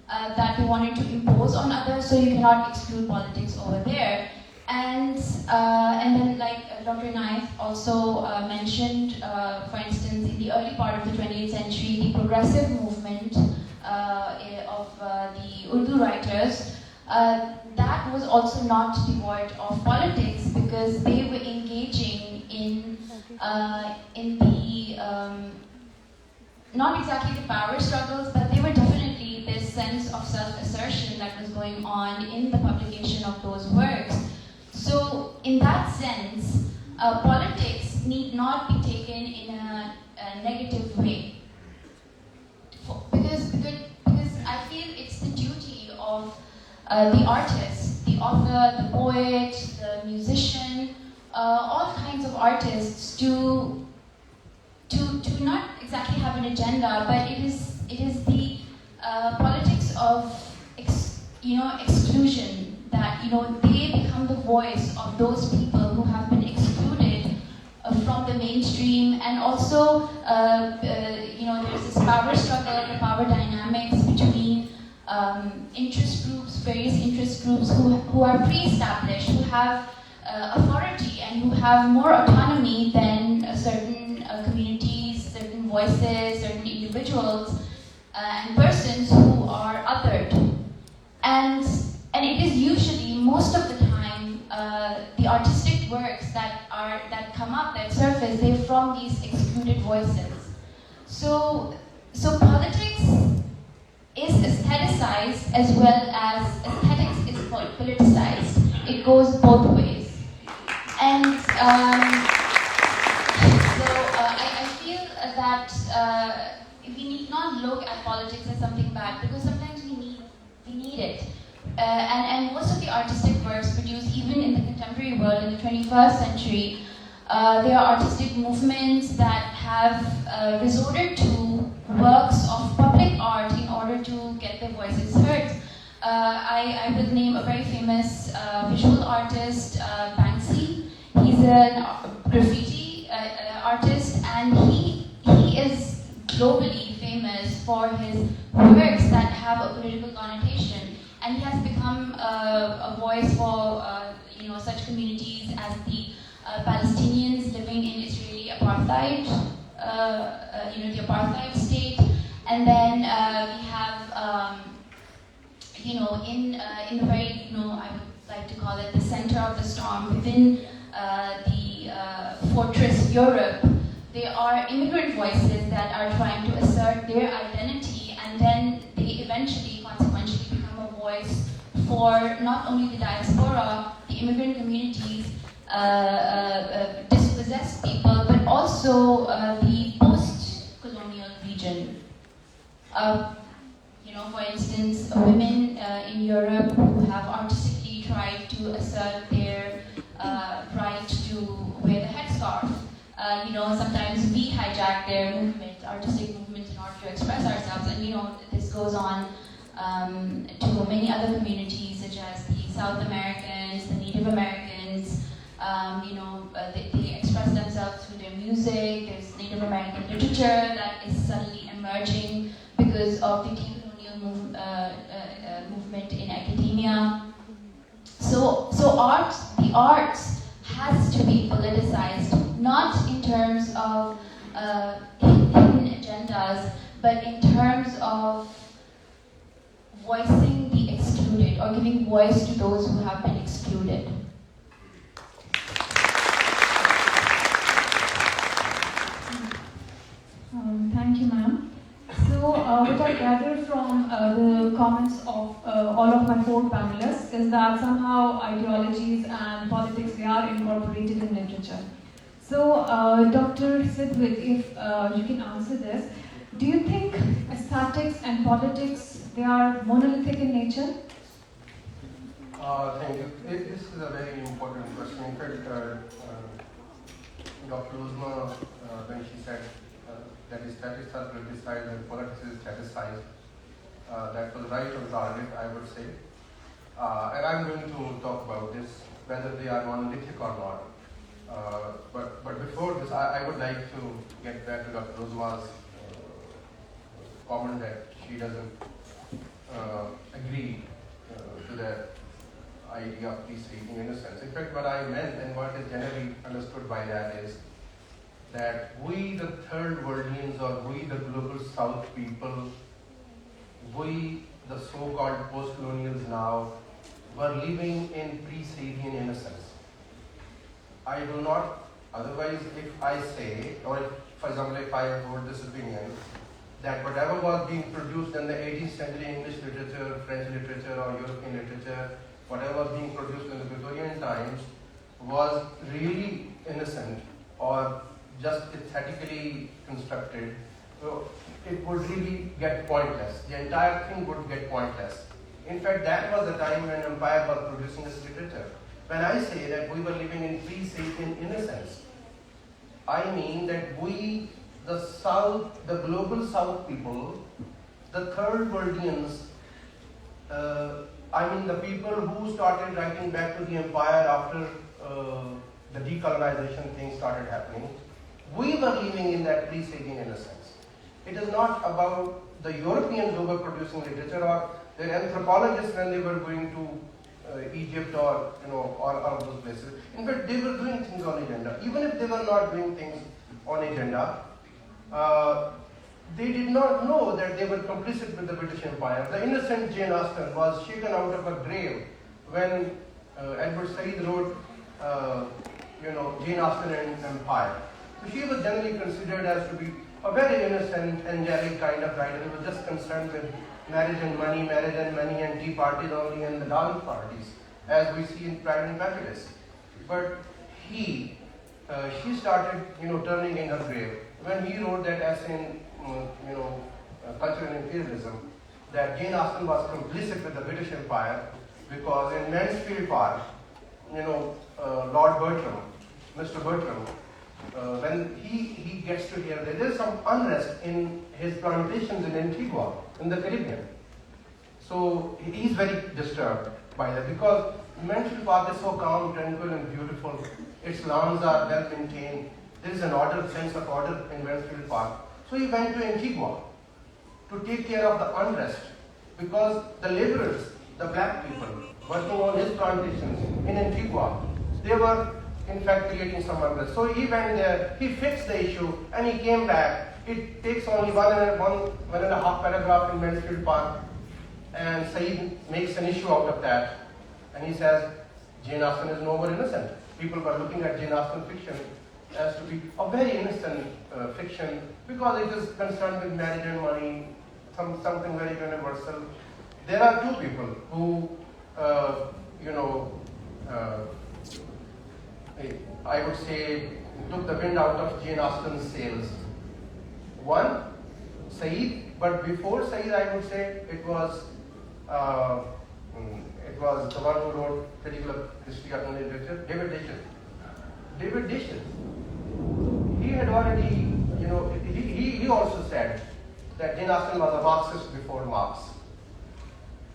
that they wanted to impose on others, so you cannot exclude politics over there. And then, like Dr. Naif also mentioned, for instance, in the early part of the 20th century, the progressive movement of the Urdu writers, that was also not devoid of politics, because they were engaging in the not exactly the power struggles, but they were definitely this sense of self-assertion that was going on in the publication of those works. So, in that sense, politics need not be taken in a negative way. Because I feel it's the duty of the artist, the author, the poet, the musician, all kinds of artists to not exactly have an agenda, but it is the politics of exclusion, that they become the voice of those people who have been excluded from the mainstream, and also there's this power struggle, the power dynamics between various interest groups who are pre-established, who have authority and who have more autonomy than certain communities, certain voices, certain individuals and persons who are othered. And it is usually, most of the time, the artistic works that come up, that surface, they're from these excluded voices. So politics is aestheticized as well as aesthetics is politicized. It goes both ways. And I feel that we need not look at politics as something bad, because sometimes we need it. And most of the artistic works produced even in the contemporary world in the 21st century, there are artistic movements that have resorted to works of public art in order to get their voices heard. I would name a very famous visual artist, Banksy. He's a graffiti artist, and he is globally famous for his works that have a political connotation. And he has become a voice for such communities as the Palestinians living in Israeli apartheid, the apartheid state. And then we have, in the very, I would like to call it the center of the storm, within the fortress Europe, there are immigrant voices that are trying to assert their identity, and then they eventually, consequentially, become a voice for not only the diaspora, the immigrant communities, dispossessed people, but also the post-colonial region. For instance, women in Europe who have artistically tried to assert their right to wear the headscarf. Sometimes we hijack their movement, artistic movements, in order to express ourselves, and this goes on to many other communities, such as the South Americans, the Native Americans. They express themselves through their music. There's Native American literature that is suddenly emerging because of the decolonial movement in academia. So the arts has to be politicized, not in terms of hidden agendas, but in terms of voicing the excluded, or giving voice to those who have been excluded. Thank you, ma'am. So, what I gather from the comments of all of my four panelists is that somehow ideologies and politics, they are incorporated in literature. So, Dr. Sidwit, if you can answer this, do you think aesthetics and politics, they are monolithic in nature? Thank you. This is a very important question. In fact, Dr. Uzma, when she said that aesthetics are politicized and politics is staticized, that was right on target, I would say. And I'm going to talk about this, whether they are monolithic or not. But before this, I would like to get back to Dr. Uzma's comment that she doesn't agree to that idea of peace-seeking innocence. In fact, what I meant and what is generally understood by that is that we, the third worldians, or we, the global south people, we, the so-called post-colonials now, were living in pre-Sabian innocence. I do not, otherwise if I say, or if, for example, if I hold this opinion, that whatever was being produced in the 18th century English literature, French literature, or European literature, whatever was being produced in the Victorian times was really innocent or just aesthetically constructed, so it would really get pointless. The entire thing would get pointless. In fact, that was the time when empire was producing this literature. When I say that we were living in pre-Sabian innocence, I mean that we, the South, the global South people, the third worldians, I mean the people who started writing back to the empire after the decolonization thing started happening, we were living in that pre-Sabian innocence. It is not about the Europeans who were producing literature or their anthropologists when they were going to Egypt or or those places. In fact, they were doing things on agenda. Even if they were not doing things on agenda, they did not know that they were complicit with the British Empire. The innocent Jane Austen was shaken out of her grave when Edward Said wrote, Jane Austen and Empire. So she was generally considered as to be a very innocent, angelic kind of writer who was just concerned with marriage and money and tea parties only and the dance parties, as we see in Pride and Prejudice. But she started, turning in her grave when he wrote that essay in, Culture and Imperialism, that Jane Austen was complicit with the British Empire because in Mansfield Park, Lord Bertram, Mr. Bertram, when he gets to hear that there is some unrest in his plantations in Antigua, in the Caribbean. So he's very disturbed by that because Mansfield Park is so calm, tranquil and beautiful. Its lawns are well maintained. There is an order, sense of order in Mansfield Park. So he went to Antigua to take care of the unrest because the laborers, the black people working on his plantations in Antigua, they were in fact creating some unrest. So he went there, he fixed the issue and he came back. It takes only one and a half paragraph in Mansfield Park, and Said makes an issue out of that. And he says, Jane Austen is no more innocent. People were looking at Jane Austen fiction as to be a very innocent fiction because it is concerned with marriage and money, something very universal. There are two people who, I would say, took the wind out of Jane Austen's sails. One, Said, but before Said, I would say it was the one who wrote Critical History of English Literature, David Ditchell. David Ditchell, he had already, he also said that Jane Austen was a Marxist before Marx.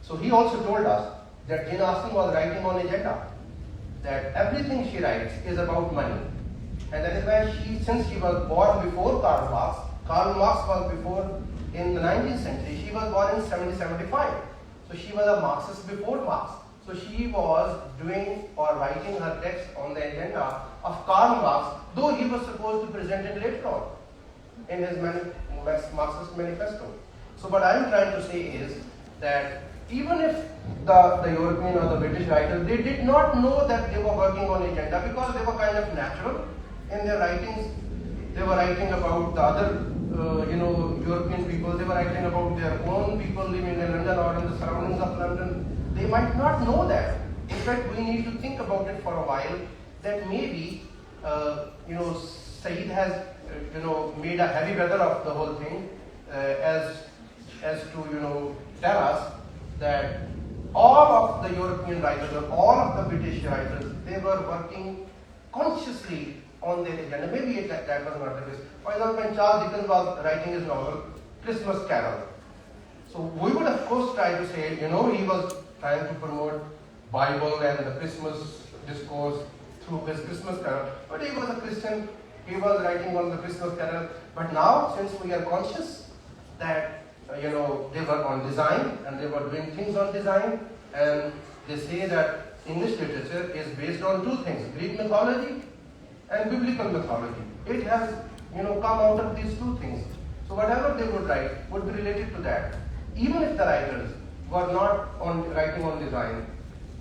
So he also told us that Jane Austen was writing on agenda, that everything she writes is about money. And that is why since she was born before Karl Marx was before in the 19th century, she was born in 1775. So she was a Marxist before Marx. So she was doing or writing her text on the agenda of Karl Marx, though he was supposed to present it later on in his Marxist manifesto. So what I am trying to say is that even if the European or the British writers, they did not know that they were working on agenda because they were kind of natural in their writings. They were writing about the other, European people. They were writing about their own people living in London or in the surroundings of London. They might not know that. In fact, we need to think about it for a while. That maybe, Said has, made a heavy weather of the whole thing, as to, tell us that all of the European writers or all of the British writers, they were working consciously on their agenda. Maybe that was not the case. For example, when Charles Dickens was writing his novel, Christmas Carol. So we would of course try to say, he was trying to promote Bible and the Christmas discourse through his Christmas Carol. But he was a Christian, he was writing on the Christmas Carol. But now, since we are conscious that, they were on design and they were doing things on design, and they say that English literature is based on two things, Greek mythology and biblical mythology. It has, come out of these two things. So whatever they would write would be related to that. Even if the writers were not writing on design,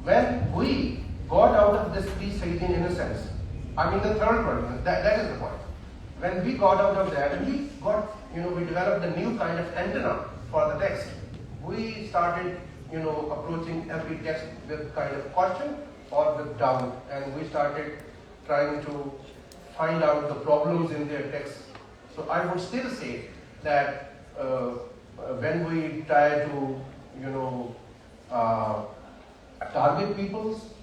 when we got out of this pre-Sayyidian innocence, the third one, that is the point. When we got out of that, we developed a new kind of antenna for the text. We started, approaching every text with kind of caution or with doubt, and we started trying to find out the problems in their text. So I would still say that when we try to, target peoples,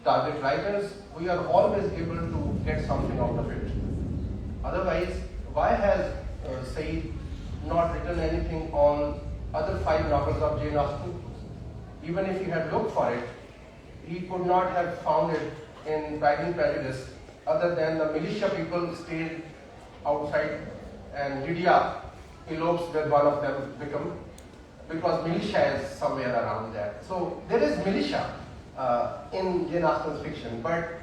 target writers, we are always able to get something out of it. Otherwise, why has Said not written anything on other 5 novels of Jane Austen? Even if he had looked for it, he could not have found it in Pride and Prejudice, other than the militia people stayed outside and Lydia elopes with one of them, Wickham, because militia is somewhere around there. So there is militia in Jane Austen's fiction, but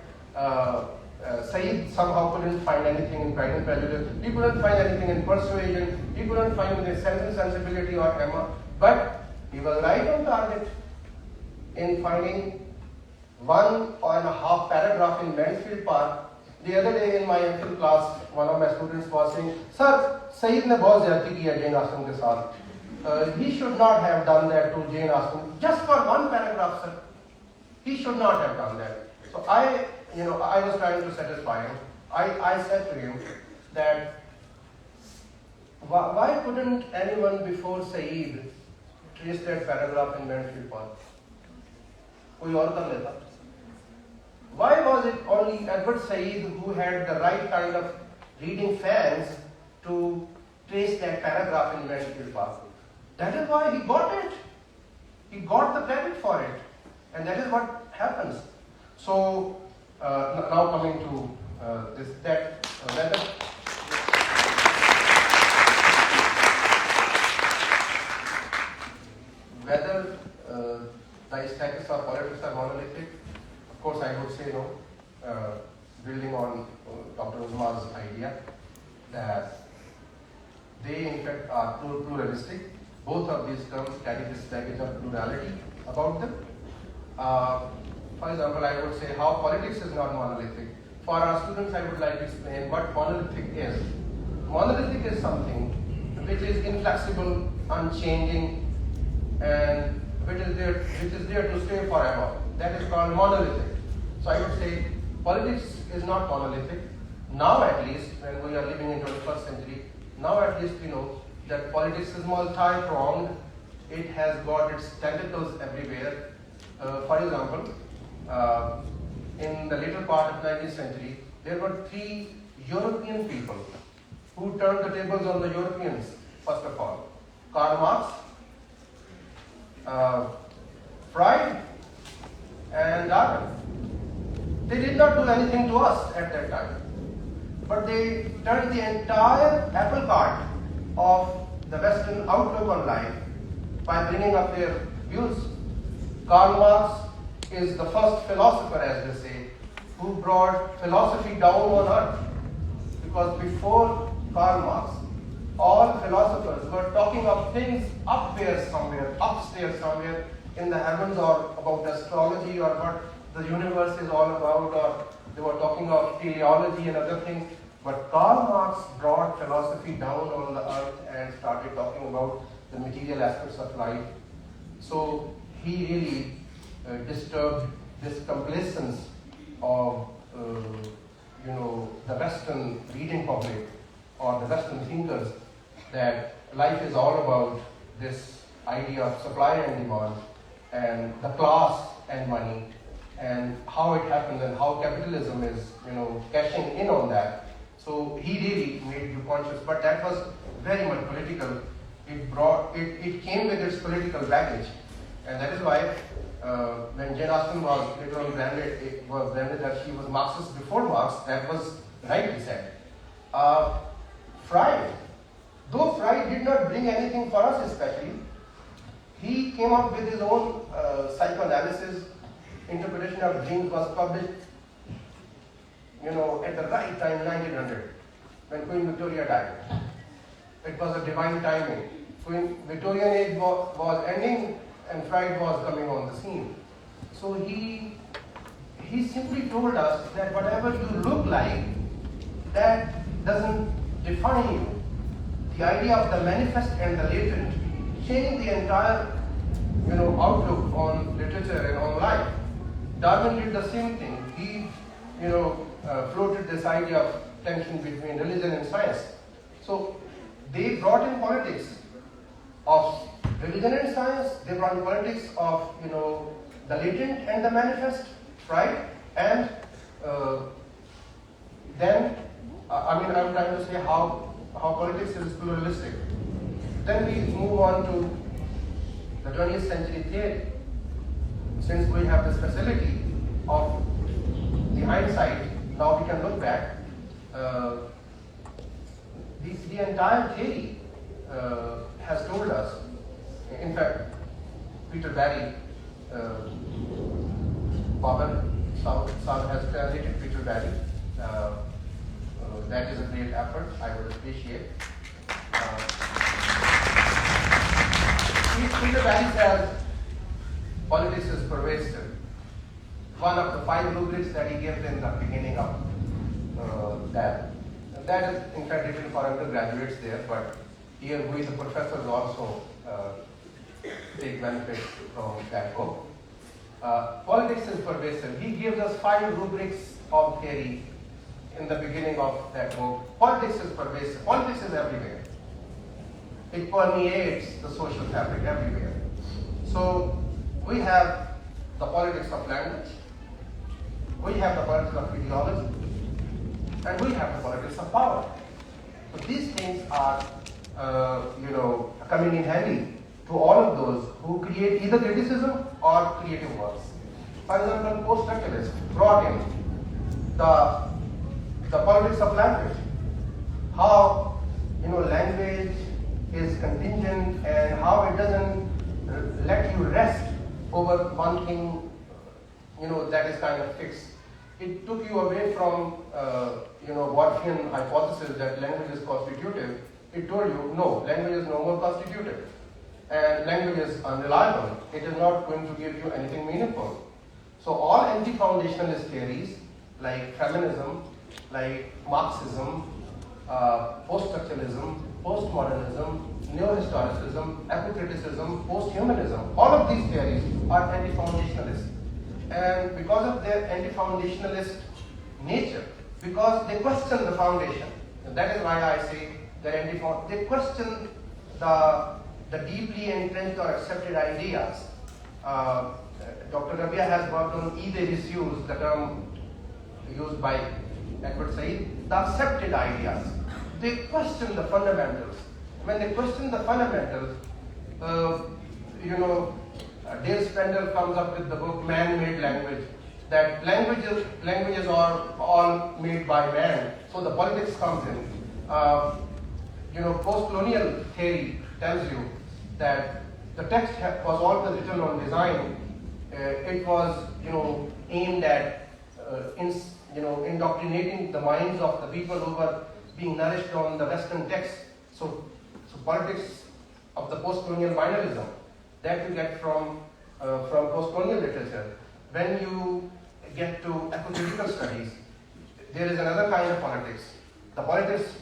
Said somehow couldn't find anything in Pride and Prejudice. He couldn't find anything in Persuasion. He couldn't find the Sense and Sensibility or Emma. But he was right on target in finding 1.5 paragraph in Mansfield Park. The other day in my MPhil class, one of my students was saying, "Sir, Said ne bahut zyadati ki hai Jane Austen ke saath. He should not have done that to Jane Austen. Just for 1 paragraph, sir. He should not have done that." So I was trying to satisfy him. I said to him that why couldn't anyone before Said trace that paragraph in Mansfield Park? Koi aur kar leta. Why was it only Edward Said who had the right kind of reading fans to trace that paragraph in Mansfield Park? That is why he got it. He got the credit for it. And that is what happens. So, now coming to whether the aesthetics of politics are monolithic, of course I would say no, building on Dr. Uzma's idea that they in fact are pluralistic. Both of these terms carry this baggage of plurality about them. For example, I would say how politics is not monolithic. For our students, I would like to explain what monolithic is. Monolithic is something which is inflexible, unchanging, and which is there to stay forever. That is called monolithic. So I would say politics is not monolithic. Now at least, when we are living in 21st century, now at least we know that politics is multi-pronged. It has got its tentacles everywhere. For example, in the later part of 19th century, there were 3 European people who turned the tables on the Europeans, first of all. Karl Marx, Freud, and Darwin. They did not do anything to us at that time, but they turned the entire apple cart of the Western outlook on life by bringing up their views. Karl Marx is the first philosopher, as they say, who brought philosophy down on earth. Because before Karl Marx, all philosophers were talking of things up there somewhere, upstairs somewhere in the heavens, or about astrology, or what the universe is all about, or they were talking of teleology and other things. But Karl Marx brought philosophy down on the earth and started talking about the material aspects of life. So he really disturbed this complacence of the Western reading public or the Western thinkers, that life is all about this idea of supply and demand and the class and money. and how it happened and how capitalism is, cashing in on that. So he really made you conscious, but that was very much political. It came with its political baggage, and that is why when Jane Austen was later on branded, it was branded that she was Marxist before Marx. That was rightly said. Freud, though Freud did not bring anything for us especially, he came up with his own psychoanalysis. Interpretation of dreams was published, at the right time, 1900, when Queen Victoria died. It was a divine timing. Queen Victorian age was ending and Freud was coming on the scene. So he simply told us that whatever you look like, that doesn't define you. The idea of the manifest and the latent changed the entire, outlook on literature and on life. Darwin did the same thing. He, floated this idea of tension between religion and science. So they brought in politics of religion and science. They brought in politics of, the latent and the manifest, right? And then, I'm trying to say how politics is pluralistic. Then we move on to the 20th century theory. Since we have this facility of the hindsight, now we can look back. The entire theory has told us, in fact, Peter Barry, Bobber has translated Peter Barry. That is a great effort, I would appreciate. Peter Barry says, politics is pervasive. One of the 5 rubrics that he gives in the beginning of that. And that is in fact written for undergraduates there, but here we the professors also take benefit from that book. Politics is pervasive. He gives us 5 rubrics of theory in the beginning of that book. Politics is pervasive. Politics is everywhere. It permeates the social fabric everywhere. So we have the politics of language, we have the politics of ideology, and we have the politics of power. So these things are, coming in handy to all of those who create either criticism or creative works. For example, post-structuralists brought in the politics of language, how language is contingent and how it doesn't let you rest over one thing, that is kind of fixed. It took you away from, Worthian hypothesis that language is constitutive. It told you, no, language is no more constitutive. And language is unreliable. It is not going to give you anything meaningful. So all anti-foundationalist theories, like feminism, like Marxism, post-structuralism, postmodernism, neo-historicism, epicriticism, post-humanism, all of these theories are anti-foundationalist. And because of their anti-foundationalist nature, because they question the foundation, and that is why I say they question the deeply entrenched or accepted ideas. Dr. Rabia has worked on Eid issues, the term used by Edward Said, the accepted ideas. They question the fundamentals. When they question the fundamentals, Dale Spender comes up with the book Man-Made Language, that languages are all made by man. So the politics comes in. Post-colonial theory tells you that the text was always written on design. It was, aimed at, indoctrinating the minds of the people who were being nourished on the Western text. So politics of the post-colonial binalism that you get from post-colonial literature. When you get to ecocritical studies, there is another kind of politics. The politics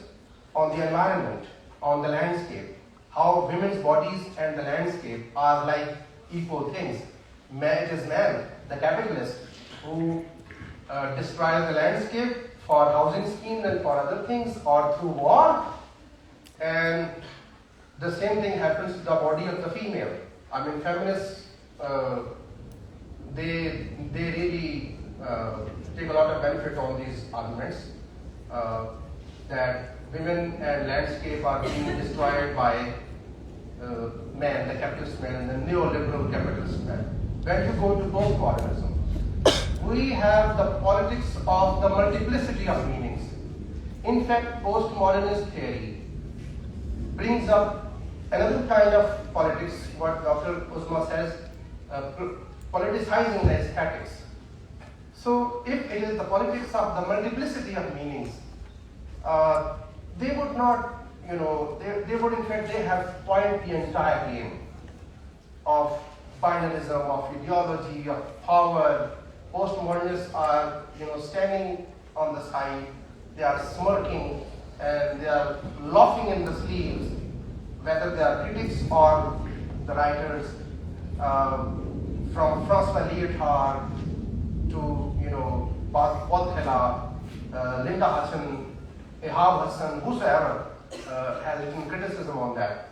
on the environment, on the landscape, how women's bodies and the landscape are like equal things. It is man, the capitalist, who destroys the landscape for housing schemes and for other things or through war. And the same thing happens to the body of the female. Feminists, they really take a lot of benefit on these arguments that women and landscape are being destroyed by man, the capitalist man, and the neoliberal capitalist man. When you go to postmodernism, we have the politics of the multiplicity of meanings. In fact, postmodernist theory brings up another kind of politics, what Dr. Uzma says, politicizing the aesthetics. So if it is the politics of the multiplicity of meanings, they would not, they would in fact, they have spoiled the entire game of binarism, of ideology, of power. Postmodernists are, standing on the side, they are smirking and they are laughing in the sleeves, whether they are critics or the writers, from François Lyotard to, Paul Hella, Linda Hassan, Ehab Hassan, whosoever has written criticism on that.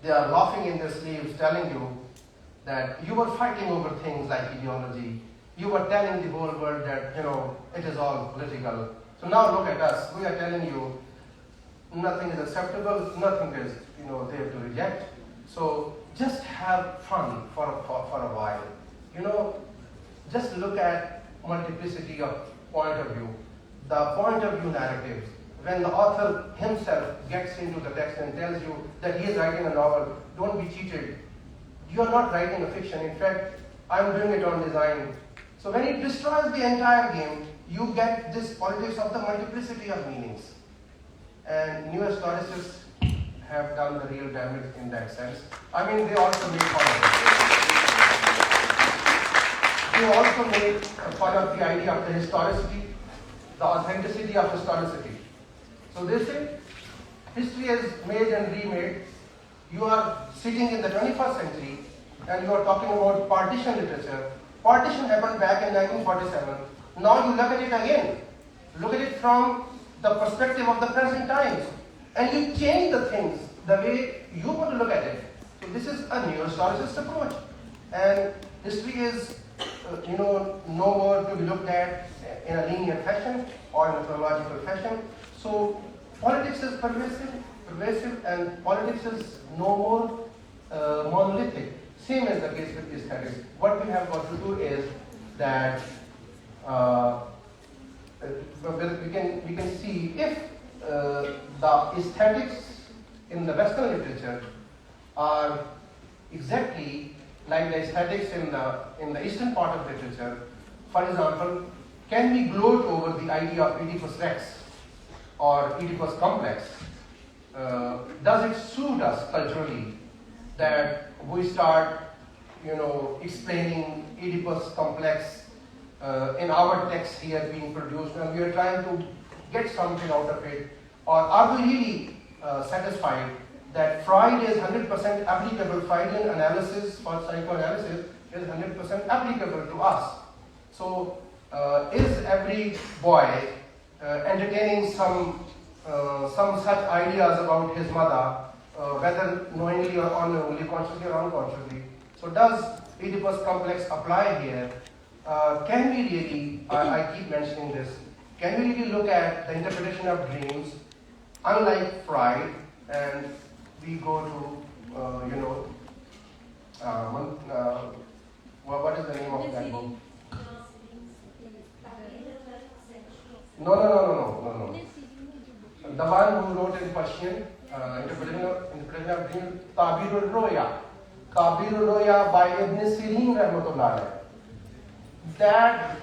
They are laughing in their sleeves, telling you that you were fighting over things like ideology. You were telling the whole world that, it is all political. So now look at us. We are telling you nothing is acceptable, nothing is, they have to reject. So just have fun for a while. Just look at multiplicity of point of view, the point of view narratives. When the author himself gets into the text and tells you that he is writing a novel, don't be cheated. You are not writing a fiction. In fact, I'm doing it on design. So when it destroys the entire game, you get this politics of the multiplicity of meanings. And new historicists have done the real damage in that sense. I mean, they also make fun of it. They also make fun of the idea of the historicity, the authenticity of historicity. So they say, history is made and remade. You are sitting in the 21st century and you are talking about partition literature. Partition happened back in 1947. Now you look at it again. Look at it from the perspective of the present times. And you change the things the way you want to look at it. So this is a neo-historicist approach. And history is, no more to be looked at in a linear fashion or in a chronological fashion. So politics is pervasive, and politics is no more monolithic. Same as the case with aesthetics. What we have got to do is that we can see if the aesthetics in the Western literature are exactly like the aesthetics in the Eastern part of literature. For example, can we gloat over the idea of Oedipus Rex or Oedipus complex? Does it suit us culturally that we start, explaining Oedipus complex in our text here being produced, and we are trying to get something out of it? Or are we really satisfied that Freud is 100% applicable, Freudian analysis for psychoanalysis is 100% applicable to us? So is every boy entertaining some such ideas about his mother, whether knowingly or unknowingly, consciously or unconsciously? So does Oedipus complex apply here? Can we really, I keep mentioning this, can we really look at the interpretation of dreams, unlike Freud, and we go to, what is the name of that book? No. The one who wrote in Persian, interpretation of dreams, Tabirul Roya by Ibn Sirin Rahmatullah alayh. That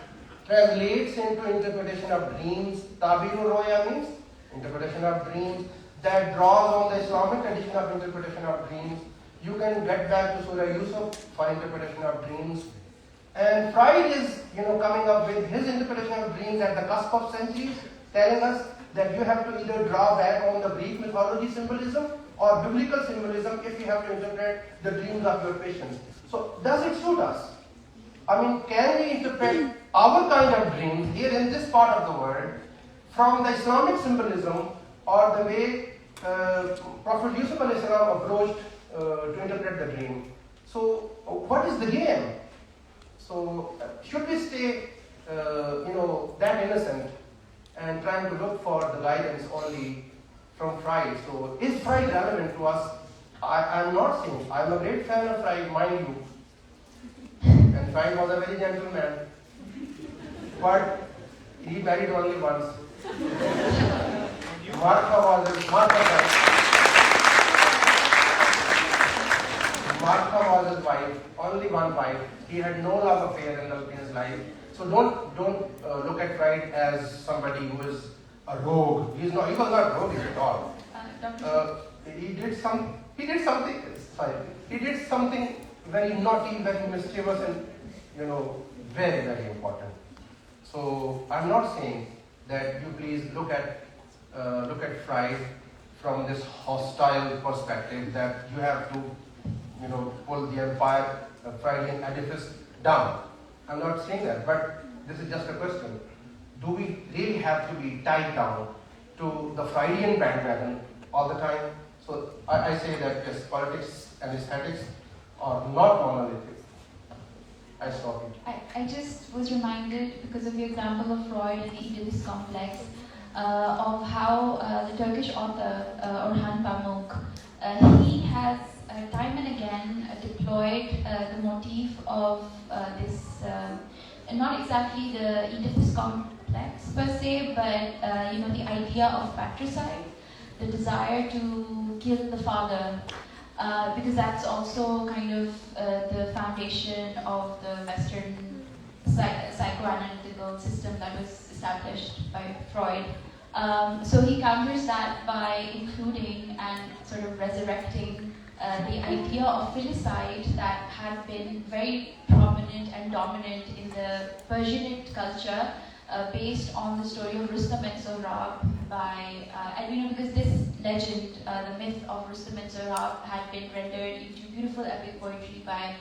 translates into interpretation of dreams. Tabirul Roya means interpretation of dreams. That draws on the Islamic tradition of interpretation of dreams. You can get back to Surah Yusuf for interpretation of dreams. And Freud is, coming up with his interpretation of dreams at the cusp of centuries, telling us that you have to either draw back on the Greek mythology symbolism or biblical symbolism if you have to interpret the dreams of your patients. So does it suit us? I mean, can we interpret our kind of dreams here in this part of the world from the Islamic symbolism or the way Prophet Yusuf a.s. approached to interpret the dream? So what is the game? So should we stay, that innocent and trying to look for the guidance only from Freud? So is Freud relevant to us? I'm not saying. I'm a great fan of Freud, mind you. And Freud was a very gentle man. But he married only once. Martha was his wife, only one wife. He had no love affair in his life. So don't look at Freud as somebody who is a rogue. He was not roguish at all. He did something very naughty, very mischievous, and very, very important. So I'm not saying that you please look at Freud from this hostile perspective that you have to pull the empire, the Freudian edifice down. I'm not saying that, but this is just a question. Do we really have to be tied down to the Freudian bandwagon all the time? So I say that yes, politics and aesthetics are not monolithic. I stop it. I just was reminded, because of the example of Freud and the Oedipus complex, of how the Turkish author Orhan Pamuk, he has time and again deployed the motif of this, not exactly the Oedipus complex per se, but the idea of patricide, the desire to kill the father. Because that's also kind of the foundation of the Western psychoanalytical system that was established by Freud. So he counters that by including and sort of resurrecting the idea of filicide that had been very prominent and dominant in the Persianate culture, based on the story of Rustam and Sohrab by, because this legend, the myth of Rustam and Sohrab, had been rendered into beautiful epic poetry by,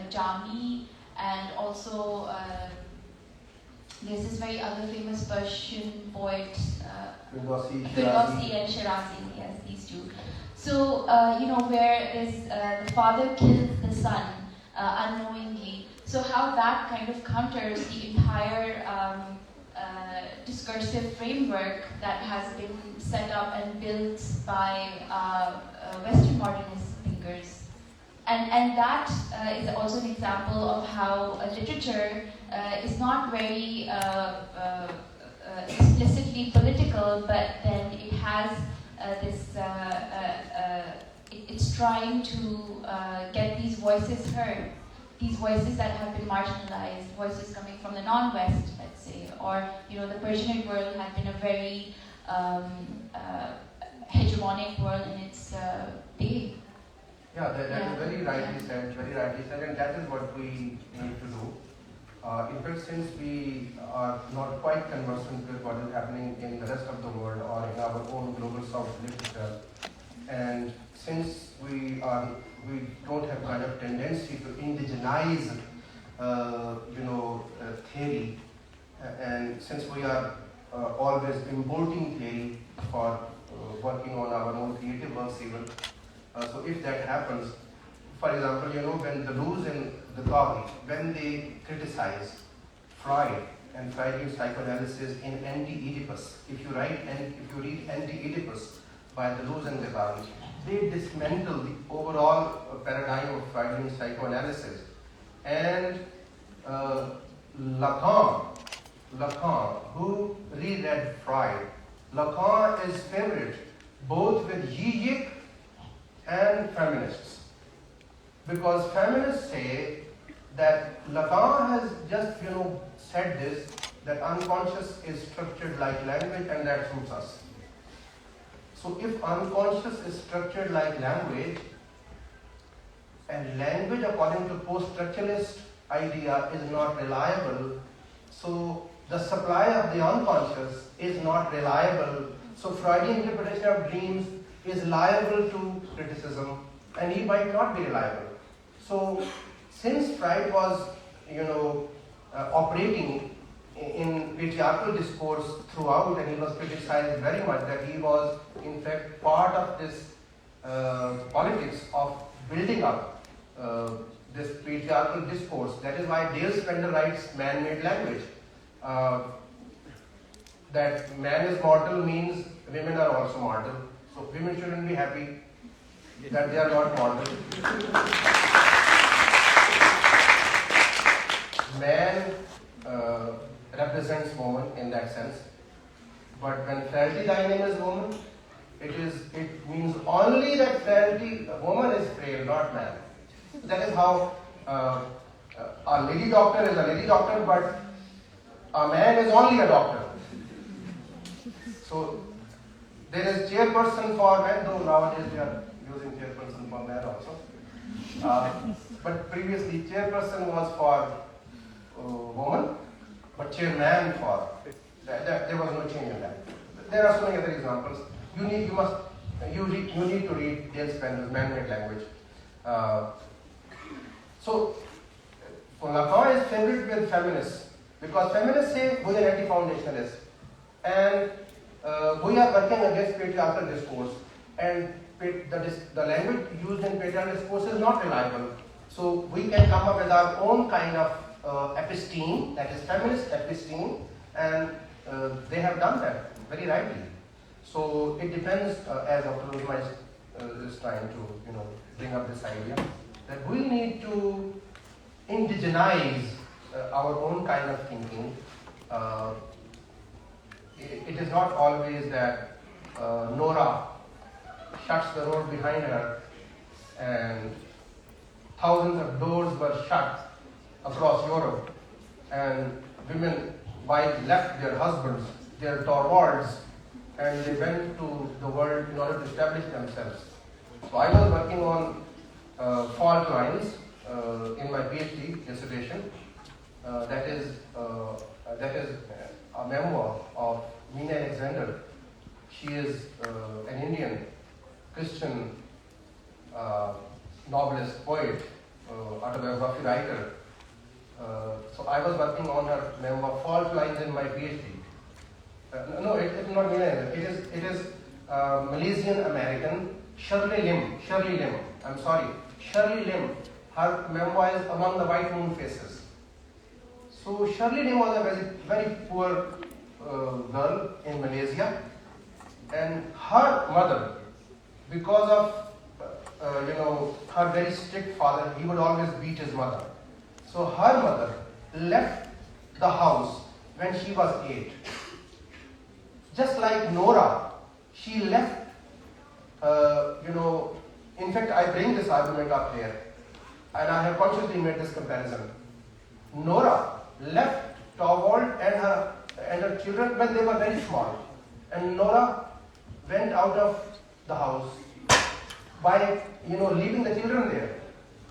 Jami, and also there's this very other famous Persian poet, Firdausi and Shirazi, yes, these two. So, where there's the father kills the son unknowingly. So how that kind of counters the entire discursive framework that has been set up and built by Western modernist thinkers. And that is also an example of how literature is not very explicitly political, but then it has it's trying to get these voices heard. These voices that have been marginalized, voices coming from the non-West, let's say, or the Persianate world had been a very hegemonic world in its day. Yeah, that is very rightly said, and that is what we need to do. In fact, since we are not quite conversant with what is happening in the rest of the world or in our own global south literature, and since we don't have kind of tendency to indigenize, theory, and since we are always importing theory for working on our own creative works even, so if that happens, for example, when Deleuze and Guattari, when they criticize Freud and Freudian psychoanalysis in Anti-Oedipus, if you read Anti-Oedipus by Deleuze and Guattari, they dismantle the overall paradigm of Freudian psychoanalysis. And Lacan, who reread Freud, Lacan is favorite both with Zizek and feminists. Because feminists say that Lacan has just, said this, that unconscious is structured like language and that suits us. So if unconscious is structured like language, and language according to post-structuralist idea is not reliable, so the supply of the unconscious is not reliable, so Freudian interpretation of dreams is liable to criticism, and he might not be reliable. So since Freud was, operating in patriarchal discourse throughout, and he was criticized very much that he was in fact part of this politics of building up this patriarchal discourse. That is why Dale Spender writes man-made language. That man is mortal means women are also mortal. So women shouldn't be happy that they are not mortal. Man represents woman in that sense. But when frailty thy name is woman, it means only that frailty, woman is frail, not man. That is how a lady doctor is a lady doctor, but a man is only a doctor. So there is chairperson for men, though nowadays they are using chairperson for men also. But previously chairperson was for woman, but chairman for there was no change in that. There are so many other examples. You need to read Dale Spender's man-made language. So Lacan is favorite with feminists because feminists say we are anti-foundationalists, and we are working against patriarchal discourse, and the language used in patriarchal discourse is not reliable. So we can come up with our own kind of episteme, that is feminist episteme, and they have done that very rightly. So it depends, as Dr. Uzma is trying to bring up this idea, that we need to indigenize our own kind of thinking. It is not always that Nora shuts the road behind her and thousands of doors were shut across Europe and women left their husbands, their torvalds, and they went to the world in order to establish themselves. So I was working on fault lines in my PhD dissertation. That is a memoir of Meena Alexander. She is an Indian Christian novelist, poet, autobiography writer. So I was working on her memoir, Fault Lines, in my PhD. No, it's not Meena. It is Malaysian American Shirley Lim. Shirley Lim. Her memoir is Among the White Moon Faces. So Shirley Lim was a very, very poor girl in Malaysia, and her mother, because of her very strict father, he would always beat his mother. So her mother left the house when she was 8. Just like Nora, she left, in fact I bring this argument up here, and I have consciously made this comparison. Nora left Torvald and her children when they were very small, and Nora went out of the house by leaving the children there.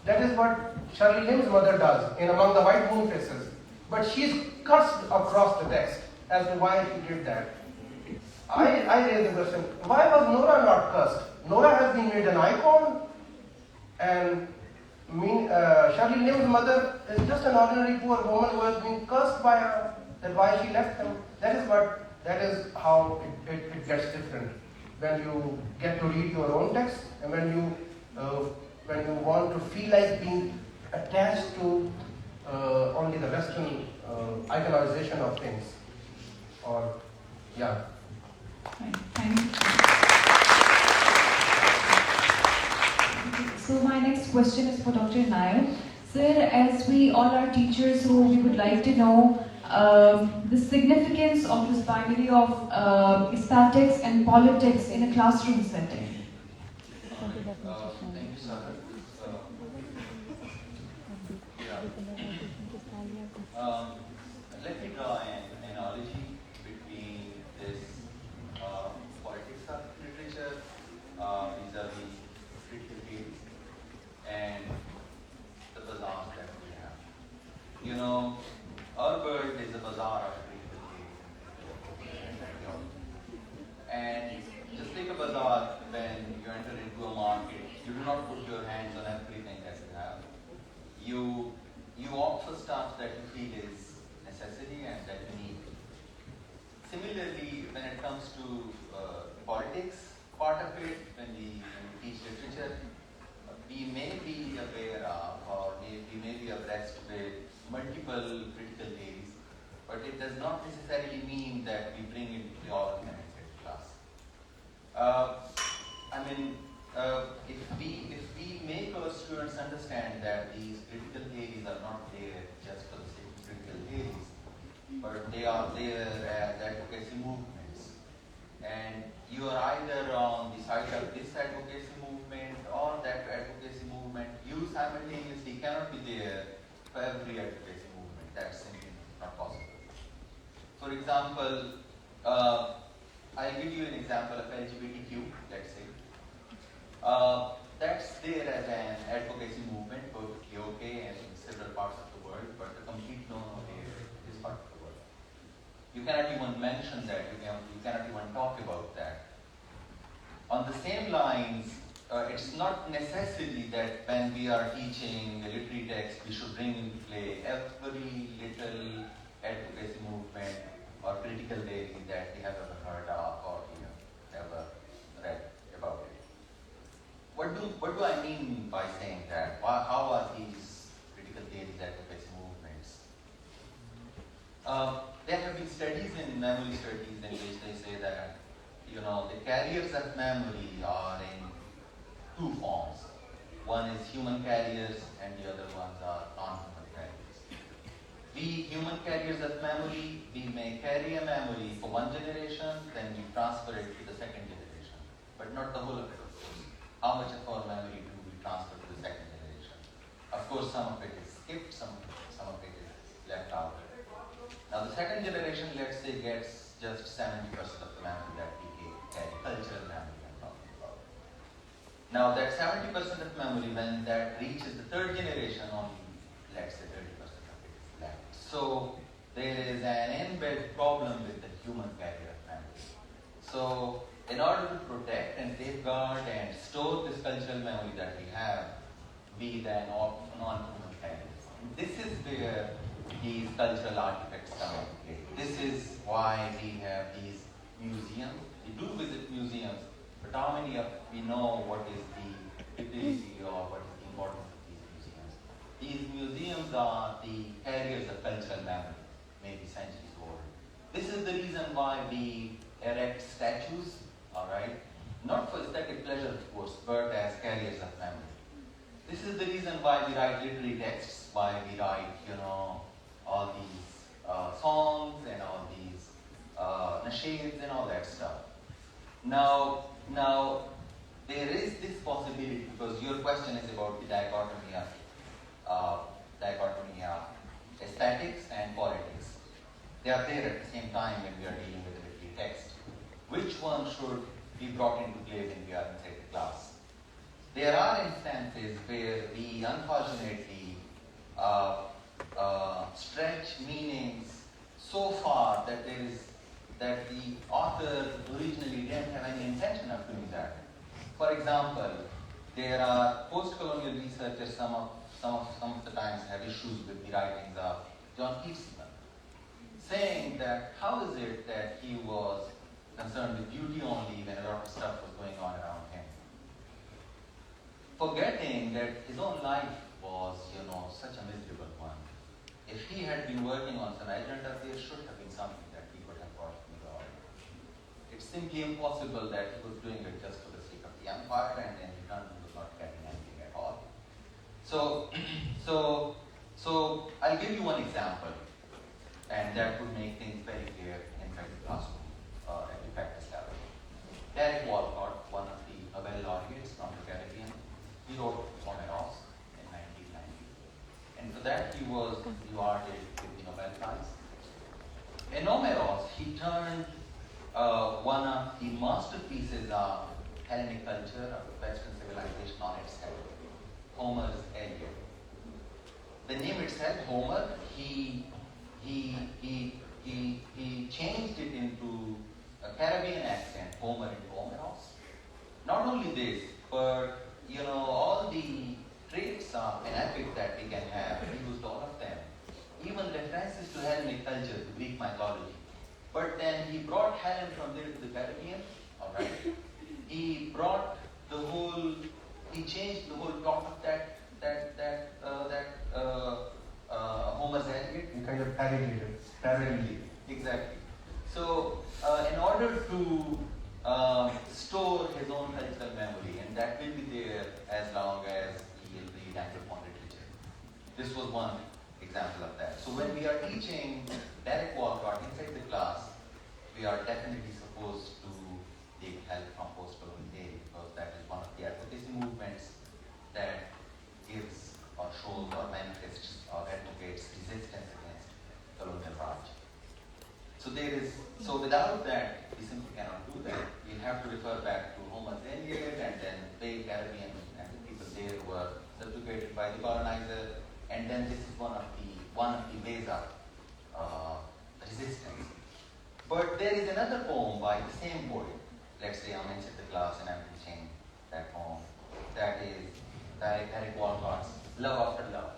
That is what Shirley Lim's mother does in Among the White Moon Faces. But she's cursed across the text as to why she did that. I raise the question, why was Nora not cursed? Nora has been made an icon, and Shirley Lim's mother is just an ordinary poor woman who has been cursed by her. That's why she left them. That is how it gets different. When you get to read your own text, and when you want to feel like being attached to only the Western iconization of things. Right, thank you. So my next question is for Dr. Nair. Sir, as we all are teachers, so we would like to know the significance of this binary of aesthetics and politics in a classroom setting. Thank you, Sagar. Let me draw an analogy between this politics of literature vis-a-vis critical theory and the bazaars that we have. Our world is a bazaar of critical theory. And just like a bazaar, when you enter into a market, you do not put your hands on everything that you have. You opt for stuff that you feel is necessity and that you need. Similarly, when it comes to politics, part of it, when we teach literature, we may be aware of, or may multiple critical theories, but it does not necessarily mean that we bring it all in an exact class. If we make our students understand that these critical theories are not there just for the sake of critical theories, but they are there as advocacy movements, and you are either on the side of this advocacy movement or that advocacy movement, you simultaneously cannot be there for every advocacy movement. That's simply not possible. For example, I'll give you an example of LGBTQ, let's say. That's there as an advocacy movement, both in the UK and in several parts of the world, but the complete no-no here in this part of the world. You cannot even mention that, you cannot even talk about that. On the same lines, it's not necessarily that when we are teaching a literary text, we should bring into play every little advocacy movement or critical theory that we have ever heard of or ever read about it. What do I mean by saying that? How are these critical theories advocacy movements? There have been studies in memory studies in which they say that the carriers of memory are in two forms. One is human carriers and the other ones are non-human carriers. We human carriers of memory, we may carry a memory for one generation, then we transfer it to the second generation, but not the whole of it, of course. How much of our memory do we transfer to the second generation? Of course, some of it is skipped, some of it is left out. Now, the second generation, let's say, gets just 70% of the memory that we carry, cultural memory I'm talking about. Now, that 70% of memory, when that reaches the third generation, only, let's say, 30% of it is left. So, there is an embedded problem with the human carrier of memory. So, in order to protect and safeguard and store this cultural memory that we have, we then opt for non-human carriers. This is where these cultural artifacts come into play. This is why we have these museums. We do visit museums, but how many of we know what is the utility or what is the importance of these museums? These museums are the carriers of cultural memory, maybe centuries old. This is the reason why we erect statues, all right? Not for aesthetic pleasure, of course, but as carriers of memory. This is the reason why we write literary texts, why we write, all these songs and all these nasheeds and all that stuff. Now, there is this possibility, because your question is about the dichotomy of aesthetics and politics. They are there at the same time when we are dealing with a literary text. Which one should be brought into play when we are inside the class? There are instances where we unfortunately stretch meanings so far that the author originally didn't have any intention of doing that. For example, there are post-colonial researchers some of the times have issues with the writings of John Keats, saying that how is it that he was concerned with beauty only when a lot of stuff was going on around him, forgetting that his own life was, such a miserable one. If he had been working on some agenda, there should have been something that he could have brought to the audience. It's simply impossible that he was doing it just for the sake of the empire, and in return he was not getting anything at all. So I'll give you one example, and that would make things very clear inside the classroom at the practice level. Derek Walcott, one of the Nobel laureates from the Caribbean, he wrote Homeros in 1990. And for that he was rewarded with the Nobel Prize. In Homeros, he turned one of the masterpieces of Hellenic culture, of Western civilization, on its head. Homer's Iliad. The name itself, Homer, he changed it into a Caribbean accent, Homer and Homeros. Not only this, but all the traits of an epic that we can have, he used all of them. Even references to Hellenic culture, to Greek mythology. But then he brought Helen from there to the Caribbean, all right? He changed the whole plot of that Homer's kind of parallel. Exactly. So, in order to store his own cultural memory, and that will be there as long as he will read Anglophone literature. This was one example of that. So, when we are teaching Derek Walcott inside the class, we are definitely supposed to take help from post-colonial theory, because that is one of the advocacy movements that gives or shows or manifests or advocates resistance against colonial Raj. So without that, we simply cannot do that. We have to refer back to Homer's Iliad, and then the Caribbean and the people there were subjugated by the colonizer, and then this is one of the ways of resistance. But there is another poem by the same poet. Let's say I'm inside the class and I'm teaching that poem. That is Derek Walcott's Love After Love.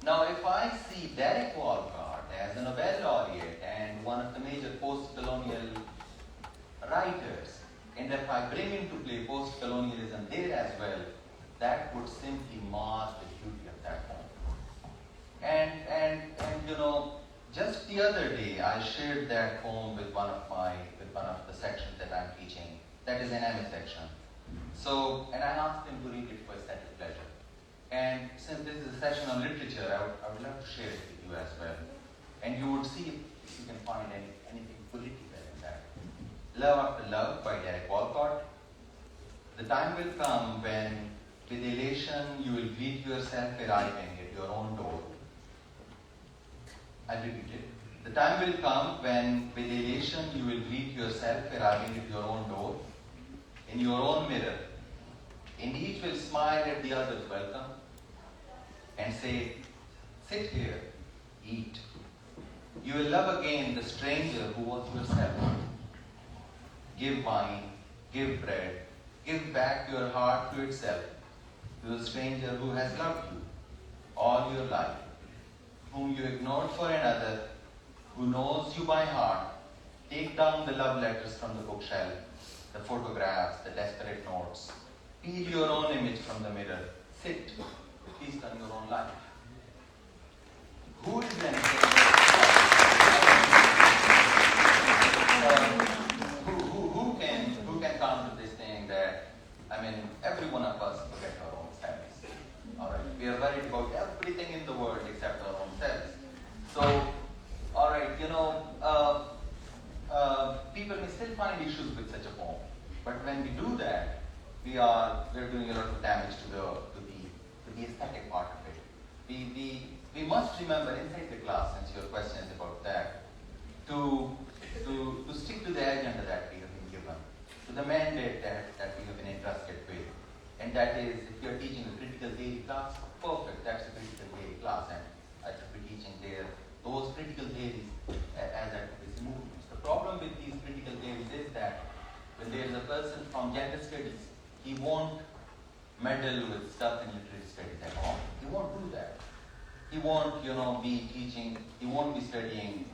Now, if I see Derek Walcott as a Nobel laureate and one of the major post-colonial writers, and if I bring into play post-colonialism there as well, that would simply mar the beauty of that poem. And you know, just the other day I shared that poem with one of the sections that I'm teaching. That is an MA section. So, and I asked him to read it for aesthetic pleasure. And since this is a session on literature, I would love to share it with you as well. And you would see if you can find anything political in that. Love After Love by Derek Walcott. The time will come when, with elation, you will greet yourself arriving at your own door. I repeat it. The time will come when, with elation, you will greet yourself arriving at your own door, in your own mirror, and each will smile at the other's welcome and say, sit here, eat. You will love again the stranger who was yourself. Give wine, give bread, give back your heart to itself, to the stranger who has loved you all your life, whom you ignored for another, who knows you by heart. Take down the love letters from the bookshelf, the photographs, the desperate notes. Peel your own image from the mirror. Sit, feast on your own life. Who is anything? Who can counter this thing that, I mean, every one of us forget our own selves. Alright, we are worried about everything in the world except our own selves. So, alright, you know, people may still find issues with such a poem, but when we do that, we're doing a lot of damage to the aesthetic part of it. We must remember inside the class, since your question is about that, to stick to the agenda that we have been given, to the mandate that we have been entrusted with. And that is, if you're teaching a critical theory class, perfect, that's a critical theory class, and I should be teaching there those critical theories as advocacy movements. The problem with these critical theories is that when there is a person from gender studies, he won't meddle with stuff in literary studies at all. He won't do that. He won't, be teaching, he won't be studying,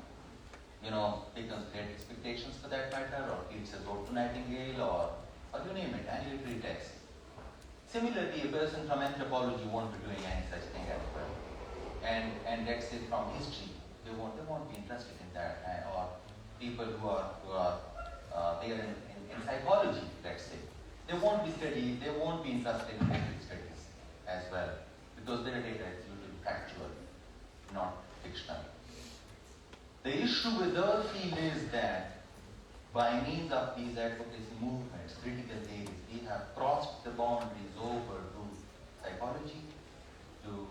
Dickens' Great Expectations for that matter, or Keats's Ode to Nightingale, or you name it, any literary text. Similarly, a person from anthropology won't be doing any such thing as well. And let's say from history, they won't be interested in that, or people who are there in psychology, let's say. They won't be interested in literary studies as well, because their data is usually factual, not fictional. The issue with our field is that by means of these advocacy movements, critical theories, we have crossed the boundaries over to psychology, to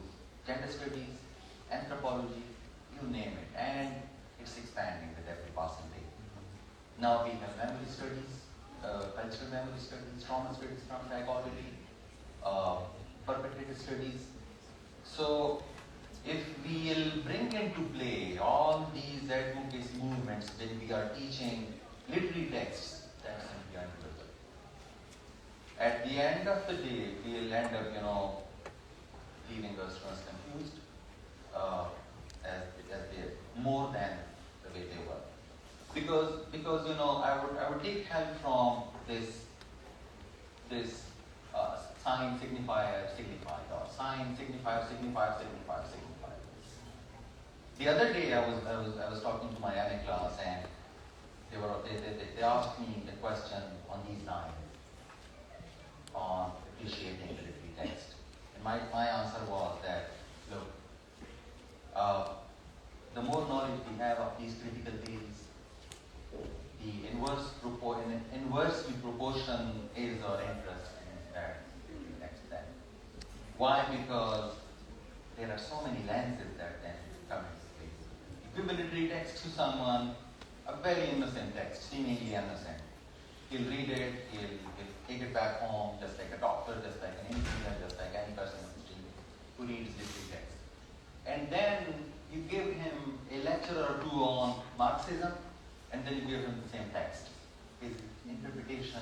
gender studies, anthropology, you name it, and it's expanding with every passing day. Now we have memory studies, cultural memory studies, trauma studies from psychology, perpetrator studies. So, if we'll bring into play all these advocacy movements when we are teaching literary texts, that's simply undoable. At the end of the day, we'll end up, leaving our students confused, as they more than the way they were. Because I would take help from this sign signifier signified, or sign signifier signifier signifier signifier. The other day I was talking to my MA class, and they asked me a question on these lines, on appreciating literary text. And my answer was that, look, the more knowledge we have of these critical theories, the inversely proportion is our interest in that text then. Why? Because there are so many lenses that then come into play. You give a literary text to someone, a very innocent text, seemingly innocent. He'll read it, he'll take it back home, just like a doctor, just like an engineer, just like any person who reads literary text. And then you give him a lecture or two on Marxism, and then you give him the same text. His interpretation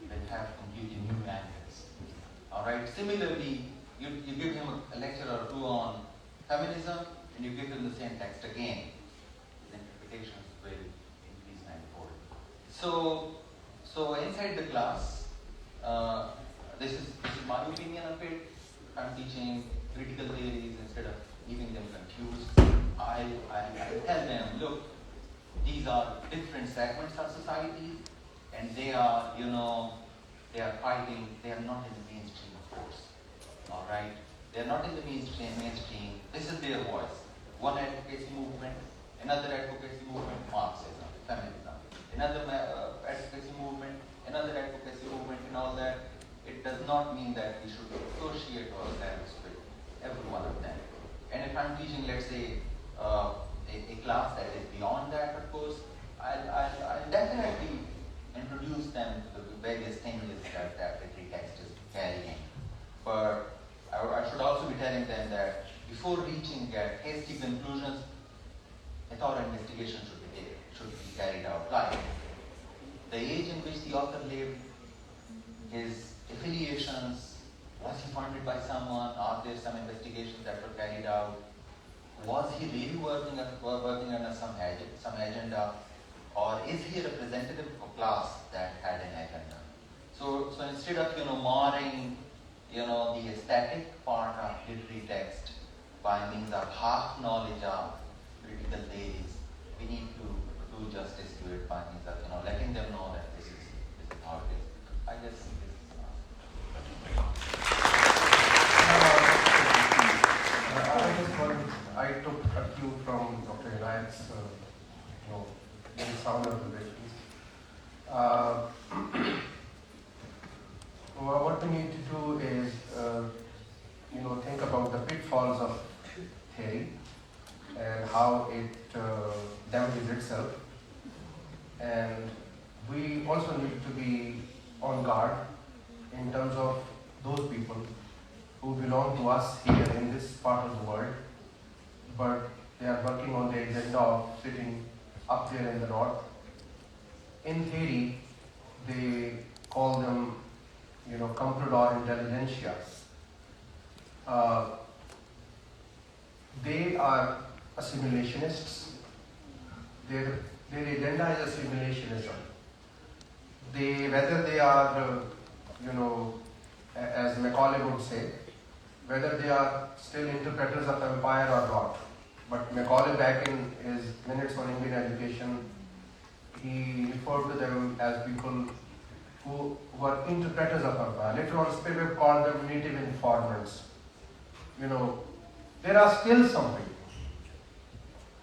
will have completely new angles. Alright, similarly, you give him a lecture or two on feminism, and you give him the same text again. His interpretations will increase manifold. So inside the class, this is my opinion of it. I'm teaching critical theories instead of leaving them confused. I tell them, look, these are different segments of society, and they are, they are fighting. They are not in the mainstream, of course. All right, they are not in the mainstream. This is their voice. One advocacy movement, another advocacy movement, Marxism, feminism, another advocacy movement, another advocacy movement, and all that. It does not mean that we should associate ourselves with every one of them. And if I'm teaching, let's say, a class that is beyond that, of course, I'll definitely introduce them to the various things that literary text is carrying. But I should also be telling them that before reaching at hasty conclusions, a thorough investigation should be carried out. Like the age in which the author lived, his affiliations, was he funded by someone? Are there some investigations that were carried out? Was he really working under some agenda, or is he a representative of a class that had an agenda? So instead of marring the aesthetic part of literary text by means of half knowledge of critical theories, we need to do justice to it by means of letting them know that this is how it is. I guess this I took a cue from Dr. Inayat's very sound observations. What we need to do is, think about the pitfalls of theory and how it damages itself. And we also need to be on guard in terms of those people who belong to us here in this part of the world, but they are working on the agenda of sitting up there in the north. In theory, they call them, comprador intelligentsia. They are assimilationists. Their agenda is assimilationism. Whether they are, as Macaulay would say, whether they are still interpreters of empire or not. But Macaulay, back in his Minutes on Indian Education, he referred to them as people who were interpreters of empire. Later on, Spivak called them native informants. There are still some people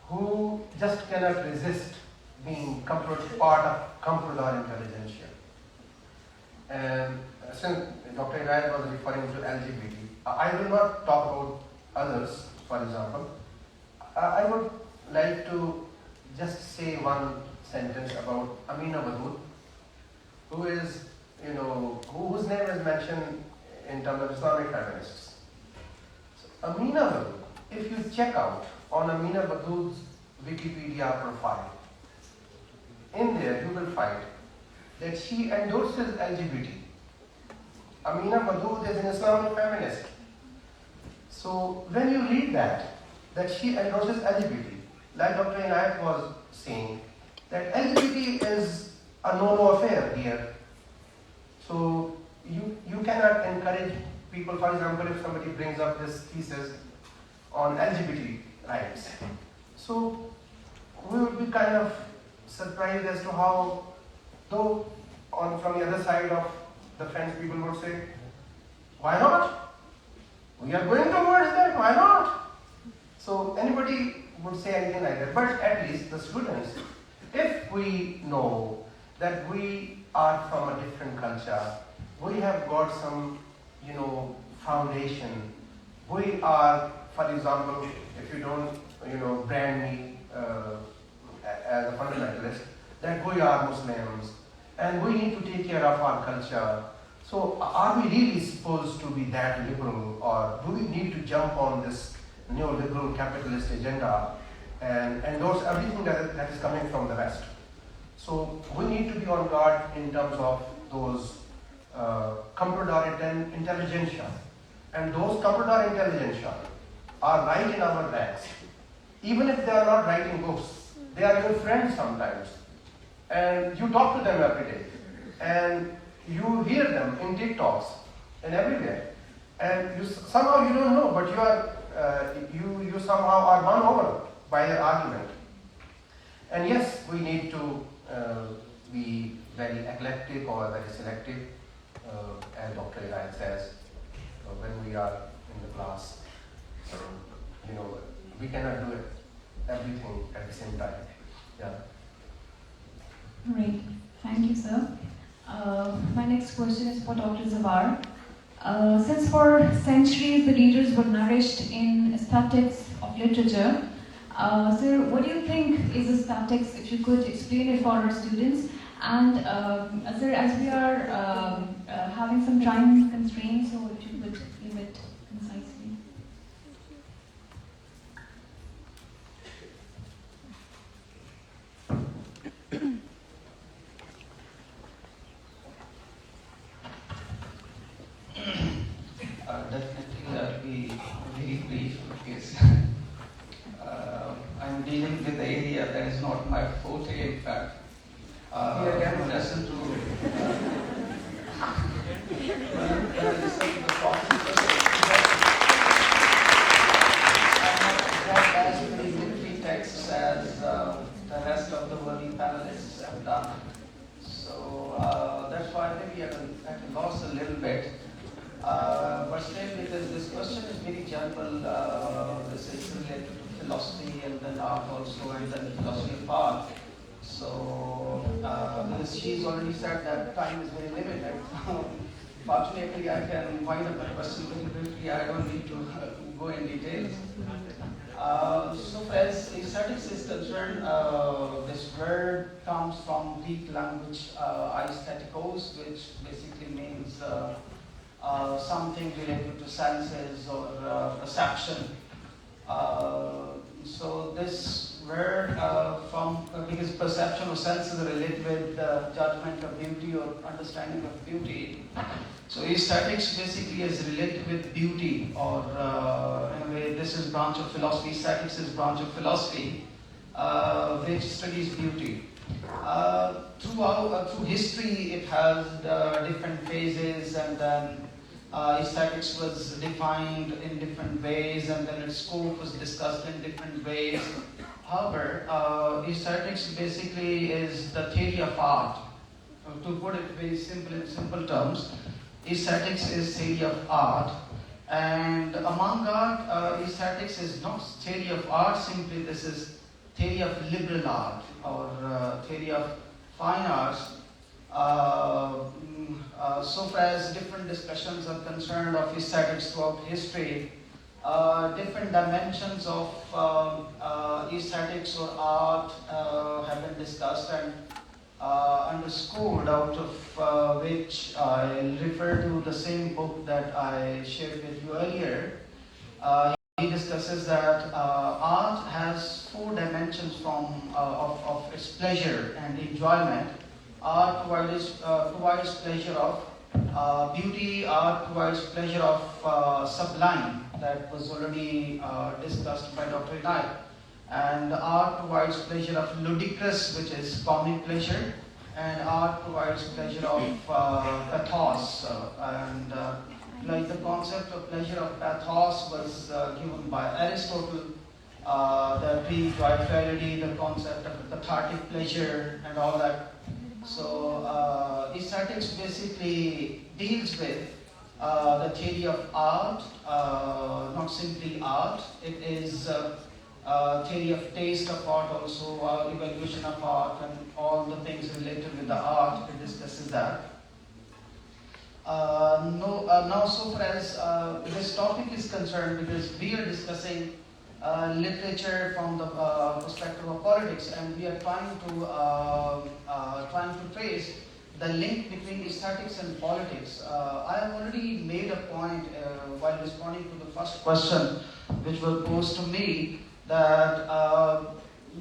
who just cannot resist being part of comprador intelligentsia. And since Dr. Inayat was referring to LGBT, I will not talk about others, for example. I would like to just say one sentence about Amina Wadud, who is, whose name is mentioned in terms of Islamic feminists. So Amina Wadud, if you check out on Amina Wadud's Wikipedia profile, in there you will find that she endorses LGBT. Amina Wadud is an Islamic feminist. So when you read that she endorses LGBT, like Dr. Inayat was saying, that LGBT is a no-no affair here. So you cannot encourage people, for example, if somebody brings up this thesis on LGBT rights. So we would be kind of surprised as to how, though from the other side of the fence people would say, why not? We are going towards that, why not? So anybody would say anything like that, but at least the students, if we know that we are from a different culture, we have got some, foundation. We are, for example, if you don't, brand me as a fundamentalist, that we are Muslims and we need to take care of our culture. So are we really supposed to be that liberal, or do we need to jump on this neoliberal capitalist agenda and endorse everything that is coming from the West? So we need to be on guard in terms of those comprador intelligentsia. And those comprador intelligentsia are right in our ranks. Even if they are not writing books, they are your friends sometimes. And you talk to them every day. And you hear them in TikToks and everywhere. And somehow you don't know, but you somehow are won over by their argument. And yes, we need to be very eclectic or very selective, as Dr. Eli says, when we are in the class. We cannot do everything at the same time. Yeah. Great. Thank you, sir. My next question is for Dr. Zawar. Since for centuries the leaders were nourished in aesthetics of literature, sir, what do you think is aesthetics, if you could explain it for our students? And sir, as we are having some time constraints, so if you could give it concisely. Definitely, I'll be very brief because I'm dealing with the area that is not my forte, in fact. Listen to when I listen to the talking, I have read as many literary texts as the rest of the worthy panelists have done. So that's why maybe I lost a little bit. But still, because this question is very general, this is related to philosophy and then art also, and then philosophy part. So, because she's already said that time is very limited, fortunately I can wind up the question very briefly. I don't need to go in details. So far as aesthetics is concerned, this word comes from Greek language aesthetikos, which basically means something related to senses or perception. So this word because perception or senses are related with judgment of beauty or understanding of beauty. So aesthetics basically is related with beauty, or in a way this is branch of philosophy. Aesthetics is branch of philosophy which studies beauty. Through history it has different phases, and then aesthetics was defined in different ways, and then its scope was discussed in different ways. However, aesthetics basically is the theory of art. To put it very simple in simple terms, aesthetics is theory of art. And among art, aesthetics is not theory of art simply, this is theory of liberal art, or theory of fine arts. So far as different discussions are concerned of aesthetics throughout history, different dimensions of aesthetics or art have been discussed and underscored, out of which I refer to the same book that I shared with you earlier. He discusses that art has four dimensions of its pleasure and enjoyment. Art provides pleasure of beauty, art provides pleasure of sublime, that was already discussed by Dr. Inayat. And art provides pleasure of ludicrous, which is comic pleasure, and art provides pleasure of pathos. Like the concept of pleasure of pathos was given by Aristotle, the pre-triality, the concept of cathartic pleasure, and all that. So, aesthetics basically deals with the theory of art, not simply art. It is theory of taste of art, also evaluation of art, and all the things related with the art. It discusses that. Now, so far as this topic is concerned, because we are discussing literature from the perspective of politics, and we are trying to trace the link between aesthetics and politics. I have already made a point while responding to the first question, which was posed to me, that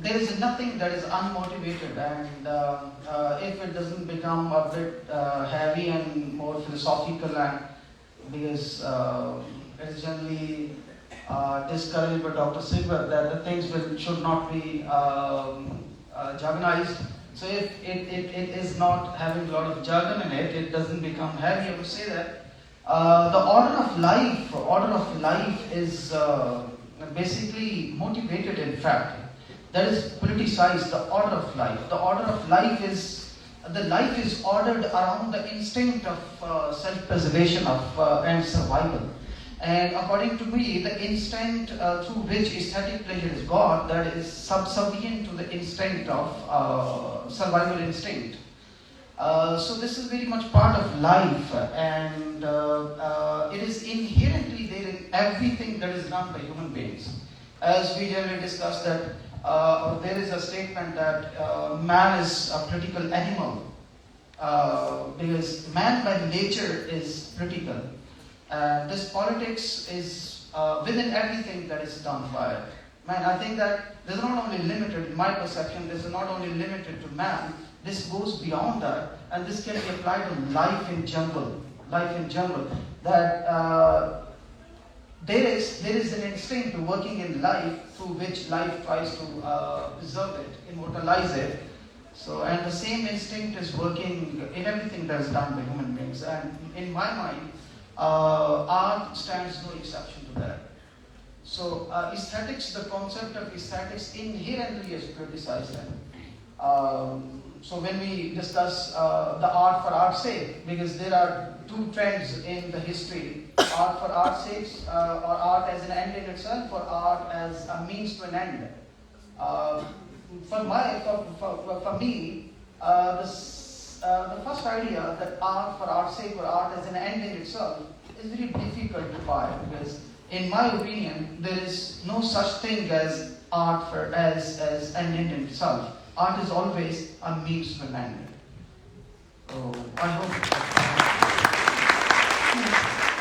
there is nothing that is unmotivated, and if it doesn't become a bit heavy and more philosophical, and because it is generally discouraged by Dr. Silver that the things should not be jargonized. So if it is not having a lot of jargon in it, it doesn't become heavy. I would say that the order of life is basically motivated, in fact. That is politicized, the order of life. The order of life is ordered around the instinct of self-preservation and survival. And according to me, the instinct through which aesthetic pleasure is got, that is subservient to the instinct of survival instinct. So this is very much part of life, and it is inherently there in everything that is done by human beings. As we generally discussed that there is a statement that man is a political animal, because man by nature is political. This politics is within everything that is done by man. I think that this is not only limited, in my perception, this is not only limited to man, this goes beyond that, and this can be applied to life in general. That there is an instinct working in life through which life tries to preserve it, immortalize it. So, and the same instinct is working in everything that is done by human beings. And in my mind, art stands no exception to that. So, aesthetics, the concept of aesthetics inherently is criticized. So when we discuss the art for art's sake, because there are two trends in the history: art for art's sake, or art as an end in itself, or art as a means to an end. For me, the first idea that art for art's sake or art as an end in itself is very difficult to buy, because in my opinion, there is no such thing as art as an end in itself. Art is always a means to an end. So I hope.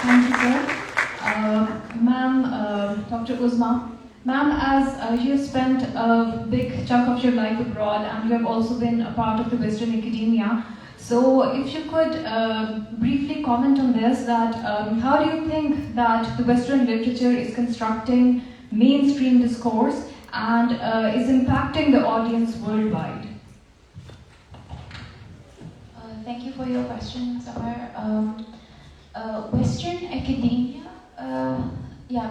Thank you, sir. Ma'am, Dr. Uzma. Ma'am, as you have spent a big chunk of your life abroad, and you have also been a part of the Western academia, so if you could briefly comment on this, that how do you think that the Western literature is constructing mainstream discourse and is impacting the audience worldwide? Thank you for your question, Samar. Western academia, yeah.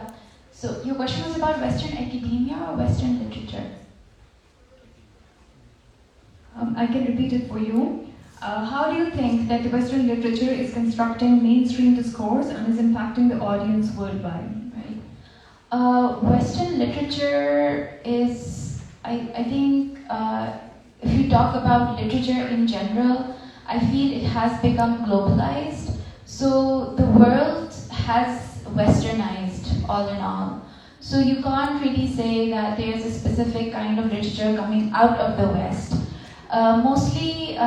So your question was about Western academia or Western literature? I can repeat it for you. How do you think that the Western literature is constructing mainstream discourse and is impacting the audience worldwide? Western literature is, I think, if you talk about literature in general, I feel it has become globalized. So the world has westernized all in all. So you can't really say that there's a specific kind of literature coming out of the West. Mostly,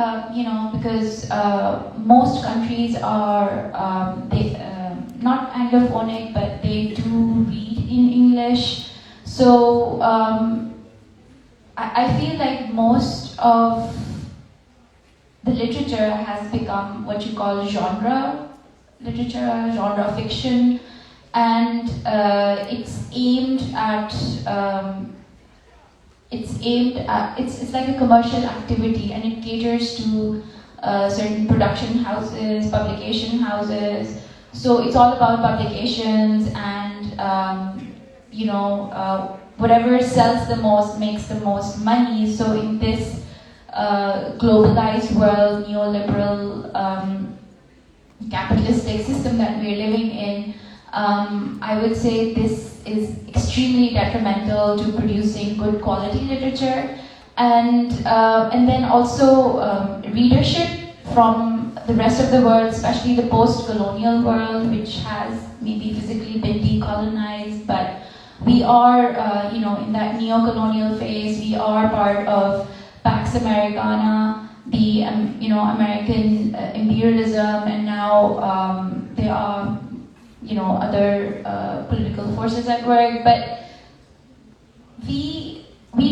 because most countries are not Anglophonic, but they do read in English. So I feel like most of the literature has become what you call genre literature, genre fiction, and it's aimed at it's like a commercial activity, and it caters to certain production houses, publication houses. So it's all about publications and whatever sells the most makes the most money. So in this globalized world, neoliberal, capitalistic system that we're living in, I would say this is extremely detrimental to producing good quality literature, and then also readership from the rest of the world, especially the post-colonial world, which has maybe physically been decolonized, but we are, in that neo-colonial phase. We are part of Pax Americana, the American imperialism, and now there are other political forces at work. But we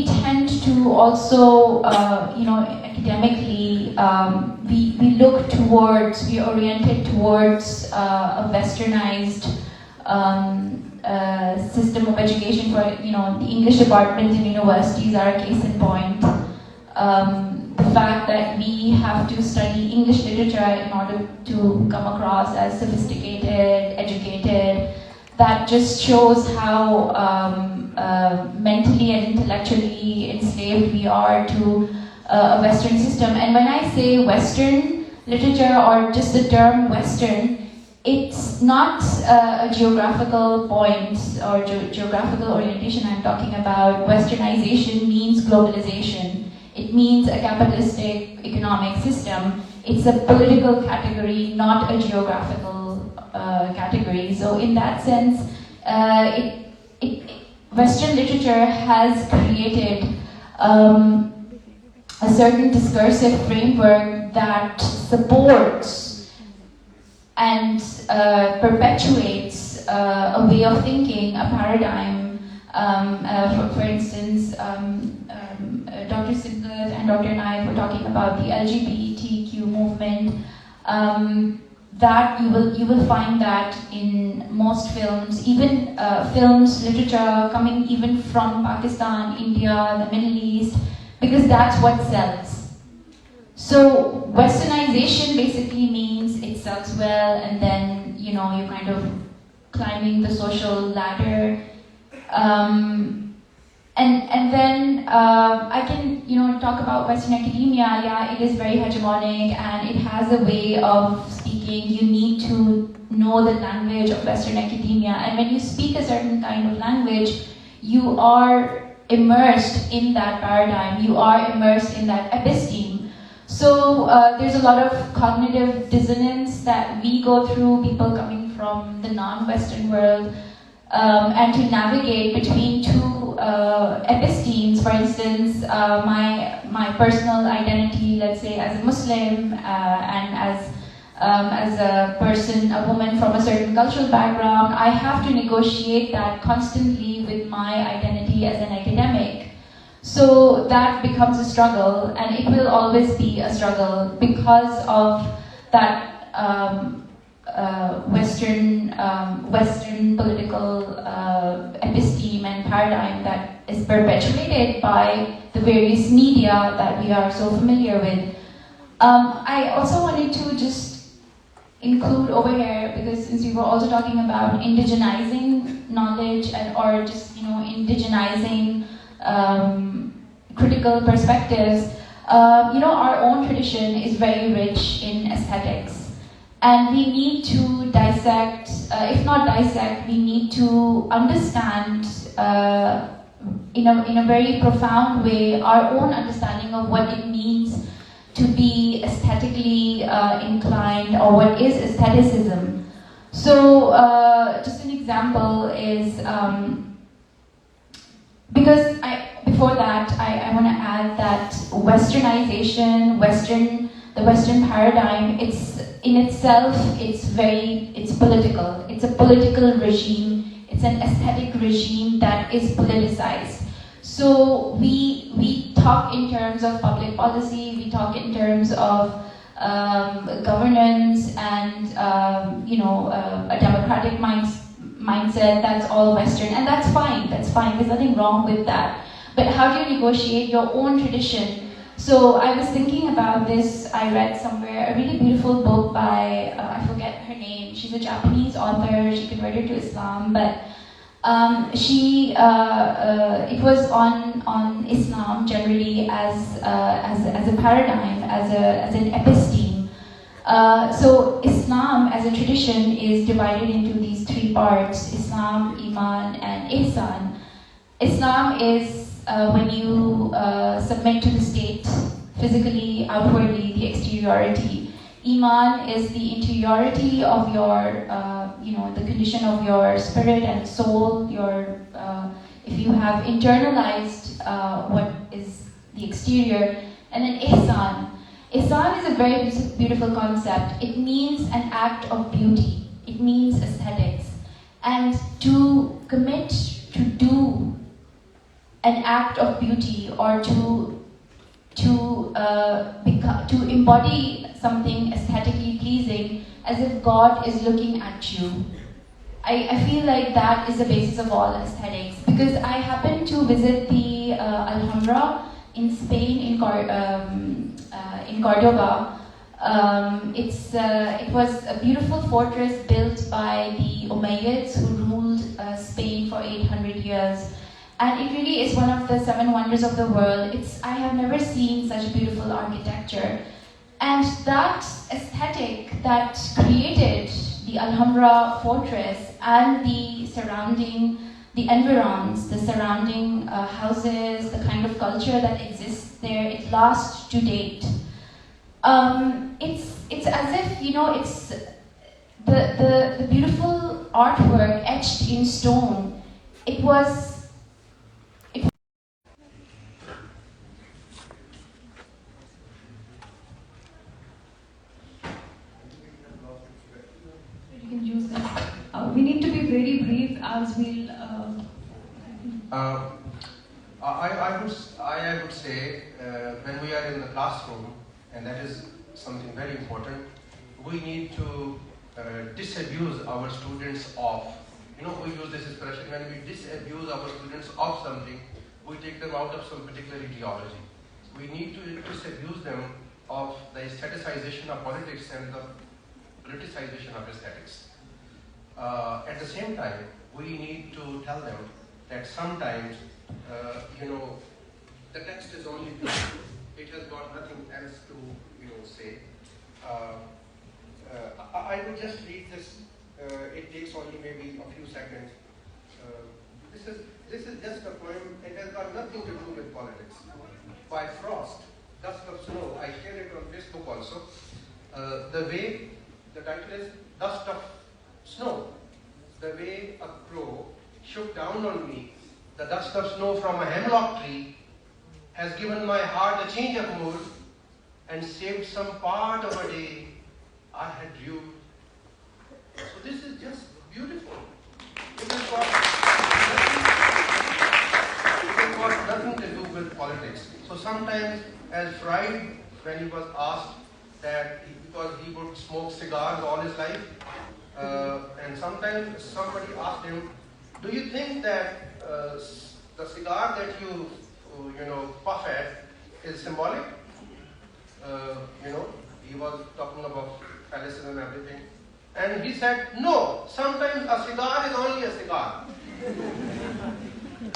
tend to also academically we are oriented towards a westernized system of education. For the English departments in universities are a case in point. The fact that we have to study English literature in order to come across as sophisticated, educated, that just shows how mentally and intellectually enslaved we are to a Western system. And when I say Western literature, or just the term Western, it's not a geographical point or geographical orientation I'm talking about. Westernization means globalization. It means a capitalistic economic system. It's a political category, not a geographical category. So in that sense, Western literature has created a certain discursive framework that supports and perpetuates a way of thinking, a paradigm. For instance, Dr. Singhal and Dr. Naik were talking about the LGBTQ movement. That you will find that in most films, even films, literature coming even from Pakistan, India, the Middle East, because that's what sells. So Westernization basically means it sells well, and then you're kind of climbing the social ladder. And then I can talk about Western academia. Yeah, it is very hegemonic and it has a way of speaking. You need to know the language of Western academia, and when you speak a certain kind of language, you are immersed in that paradigm. You are immersed in that episteme. So there's a lot of cognitive dissonance that we go through, people coming from the non-Western world, and to navigate between two epistemes. For instance, my personal identity, let's say as a Muslim, and as a person, a woman from a certain cultural background, I have to negotiate that constantly with my identity as an academic. So that becomes a struggle, and it will always be a struggle because of that Western political episteme and paradigm that is perpetuated by the various media that we are so familiar with. I also wanted to just include over here, because since we were also talking about indigenizing knowledge or just indigenizing critical perspectives, our own tradition is very rich in aesthetics. And we need to dissect, if not dissect, we need to understand in a very profound way our own understanding of what it means to be aesthetically inclined, or what is aestheticism. So just an example is, because before that, I want to add that Westernization, the Western paradigm, it's in itself, it's political. It's a political regime. It's an aesthetic regime that is politicized. So we talk in terms of public policy. We talk in terms of governance and a democratic mindset. That's all Western, and that's fine. That's fine. There's nothing wrong with that. But how do you negotiate your own tradition? So I was thinking about this. I read somewhere a really beautiful book by, I forget her name. She's a Japanese author. She converted to Islam. But It was on Islam generally as a paradigm, as an episteme. So Islam as a tradition is divided into these three parts: Islam, Iman, and Ihsan. Islam is when you submit to the state physically, outwardly, the exteriority. Iman is the interiority of your, the condition of your spirit and soul. If you have internalized what is the exterior, and then Ihsan. Ihsan is a very beautiful concept. It means an act of beauty. It means aesthetics, and to commit to do an act of beauty or to embody something aesthetically pleasing, as if God is looking at you. I feel like that is the basis of all aesthetics, because I happened to visit the Alhambra in Spain, in Cordoba. It was a beautiful fortress built by the Umayyads, who ruled Spain for 800 years. And it really is one of the seven wonders of the world. I have never seen such beautiful architecture. And that aesthetic that created the Alhambra fortress and the environs, the surrounding houses, the kind of culture that exists there, it lasts to date. It's as if, it's the beautiful artwork etched in stone. You can use this. We need to be very brief as we'll. I would say when we are in the classroom, and that is something very important, we need to disabuse our students of. We use this expression: when we disabuse our students of something, we take them out of some particular ideology. We need to disabuse them of the aestheticization of politics and the politicization of aesthetics. At the same time, we need to tell them that sometimes, the text is only beautiful. It has got nothing else to, say. I will just read this. It takes only maybe a few seconds. This is just a poem. It has got nothing to do with politics. By Frost, Dust of Snow. I shared it on Facebook also. The title is Dust of Snow. The way a crow shook down on me, the dust of snow from a hemlock tree, has given my heart a change of mood and saved some part of a day I had due. So this is just beautiful. It has got nothing to do with politics. So sometimes, as Freud, when he was asked that because he would smoke cigars all his life, and sometimes somebody asked him, do you think that the cigar that you puff at is symbolic? He was talking about phallicism and everything. And he said, no, sometimes a cigar is only a cigar.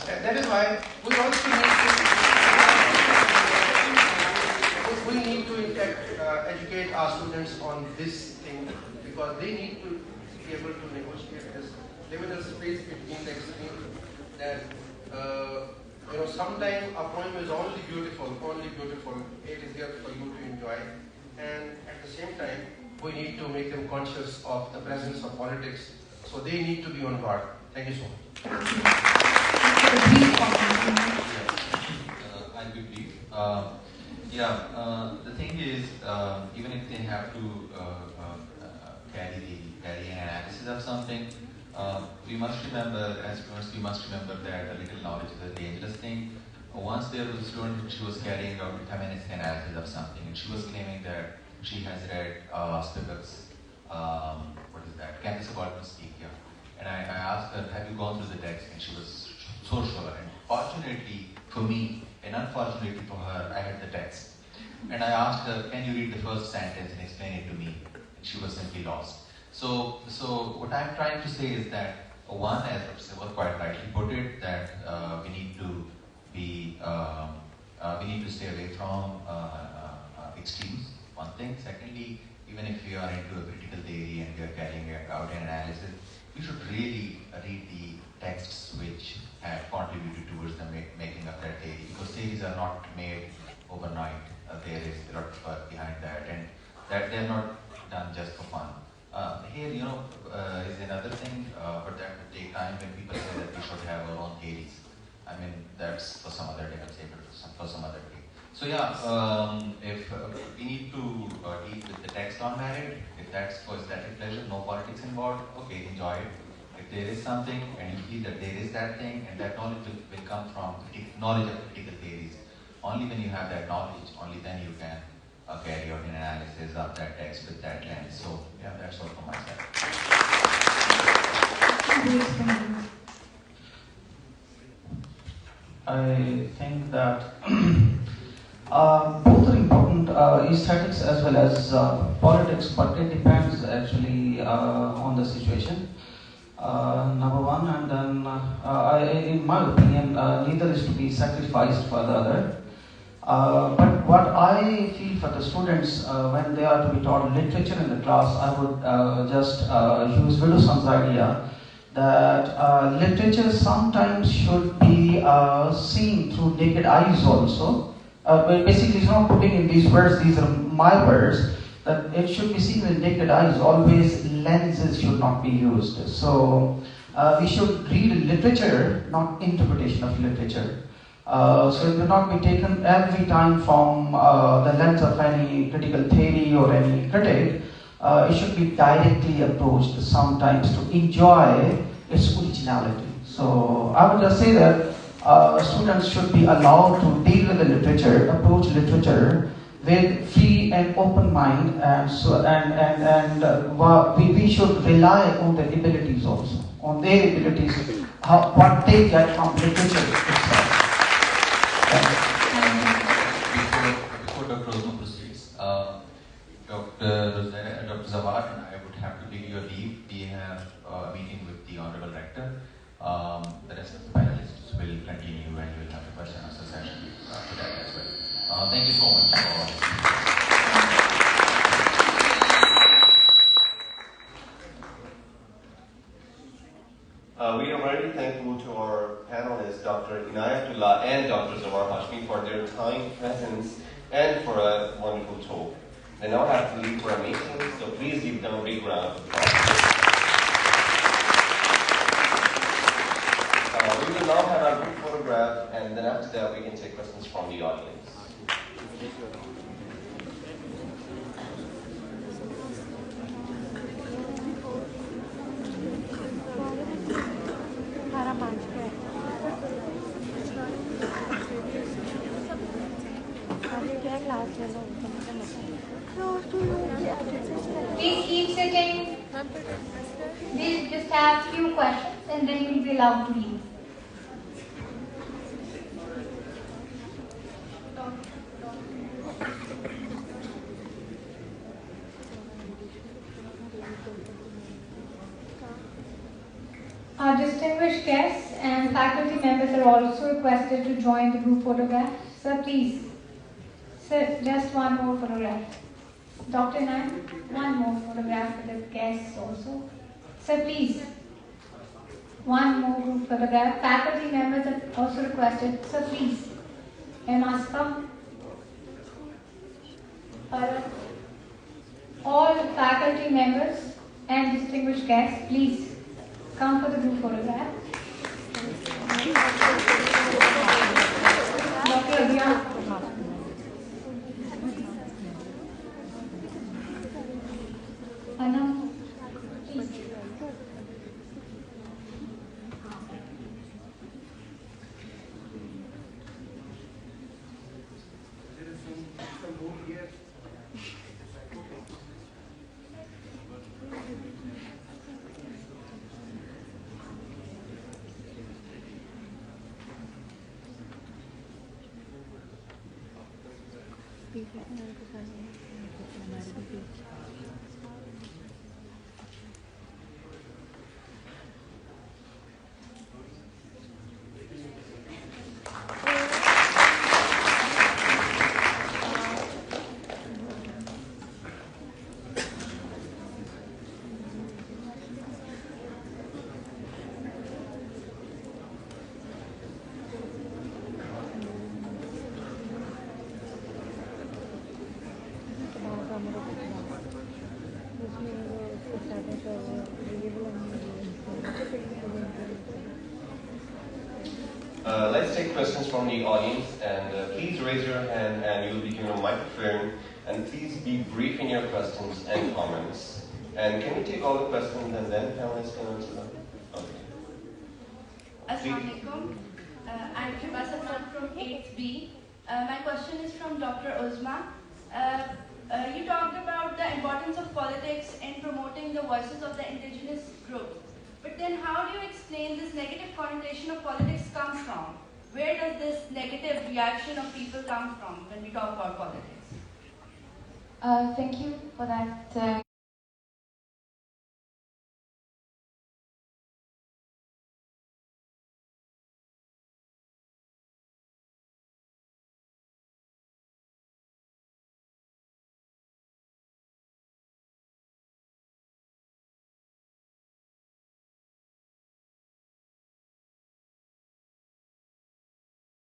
And that is why we also need to educate our students on this thing, because they need to be able to negotiate this liminal space between the extremes. That sometimes a poem is only beautiful. It is there for you to enjoy, and at the same time, we need to make them conscious of the presence of politics. So they need to be on guard. Thank you so much. I'll be brief. The thing is, even if they have to carry an analysis of something, we must remember, as students, we must remember that a little knowledge is a dangerous thing. Once there was a student, she was carrying out a feminist analysis of something, and she was claiming that she has read Spivak's, Candace Owens speak here. And I asked her, have you gone through the text? And she was so sure. And fortunately for me, and unfortunately for her, I had the text. And I asked her, can you read the first sentence and explain it to me? And she was simply lost. So what I'm trying to say is that One, as Siva quite rightly put it, that we need to be we need to stay away from extremes. One thing. Secondly, even if we are into a critical theory and we are carrying out an analysis, we should really read the texts which have contributed towards the making of that theory, because theories are not made overnight. There is a lot of work behind that, and that they are not done just for fun. Here, is another thing, but that would take time when people say that we should have our own theories. I mean, that's for some other day, I'll say, for some other day. So yeah, if we need to deal with the text on merit, if that's for aesthetic pleasure, no politics involved, okay, enjoy it. If there is something and you feel that there is that thing, and that knowledge will come from knowledge of critical theories, only when you have that knowledge, only then you can carry out an analysis of that text with that lens. So yeah, that's all from my side. I think that both are important, aesthetics as well as politics, but it depends actually on the situation. Number one, and then in my opinion, neither is to be sacrificed for the other. But what I feel for the students when they are to be taught literature in the class, I would just use Wilson's idea that literature sometimes should be seen through naked eyes also. Basically, it's not putting in these words, these are my words, that it should be seen with naked eyes. Always lenses should not be used. So we should read literature, not interpretation of literature. So it will not be taken every time from the lens of any critical theory or any critic. It should be directly approached sometimes to enjoy its originality. So I would just say that students should be allowed to deal with the literature, approach literature with free and open mind, and so we should rely on their abilities also, on their abilities, what they get from literature itself. Before Dr. Osma proceeds, Dr. Zawad and I would have to give you a leave. We have a meeting with the Honorable Rector. The rest of the panelists will continue and we will have a question and answer session after that as well. Thank you so much for We are very thankful to our panelists, Dr. Inayatullah and Dr. Zawar Hashmi, for their time, presence, and for a wonderful talk. They now have to leave for a meeting, so please give them a big round of applause. We will now have our group photograph, and then after that we can take questions from the audience. Please keep sitting. We'll just have few questions and then you'll be allowed to leave. Our distinguished guests and faculty members are also requested to join the group photograph. Sir, please. Sir, just one more photograph. Dr. Nan, one more photograph for the guests also. Sir, please. One more group photograph. Faculty members are also requested. Sir, please. Emaska. All faculty members and distinguished guests, please come for the group photograph. Dr. Abhiya. Anna, please. Let's take questions from the audience, and please raise your hand and you'll be given a microphone, and please be brief in your questions and comments. And can we take all the questions and then panelists can answer them? Okay. Assalamu alaikum. I'm Shibasa from 8th my question is from Dr. Uzma. You talked about the importance of politics in promoting the voices of the indigenous group. But then how do you explain this negative connotation of politics comes from? Where does this negative reaction of people come from when we talk about politics? Thank you for that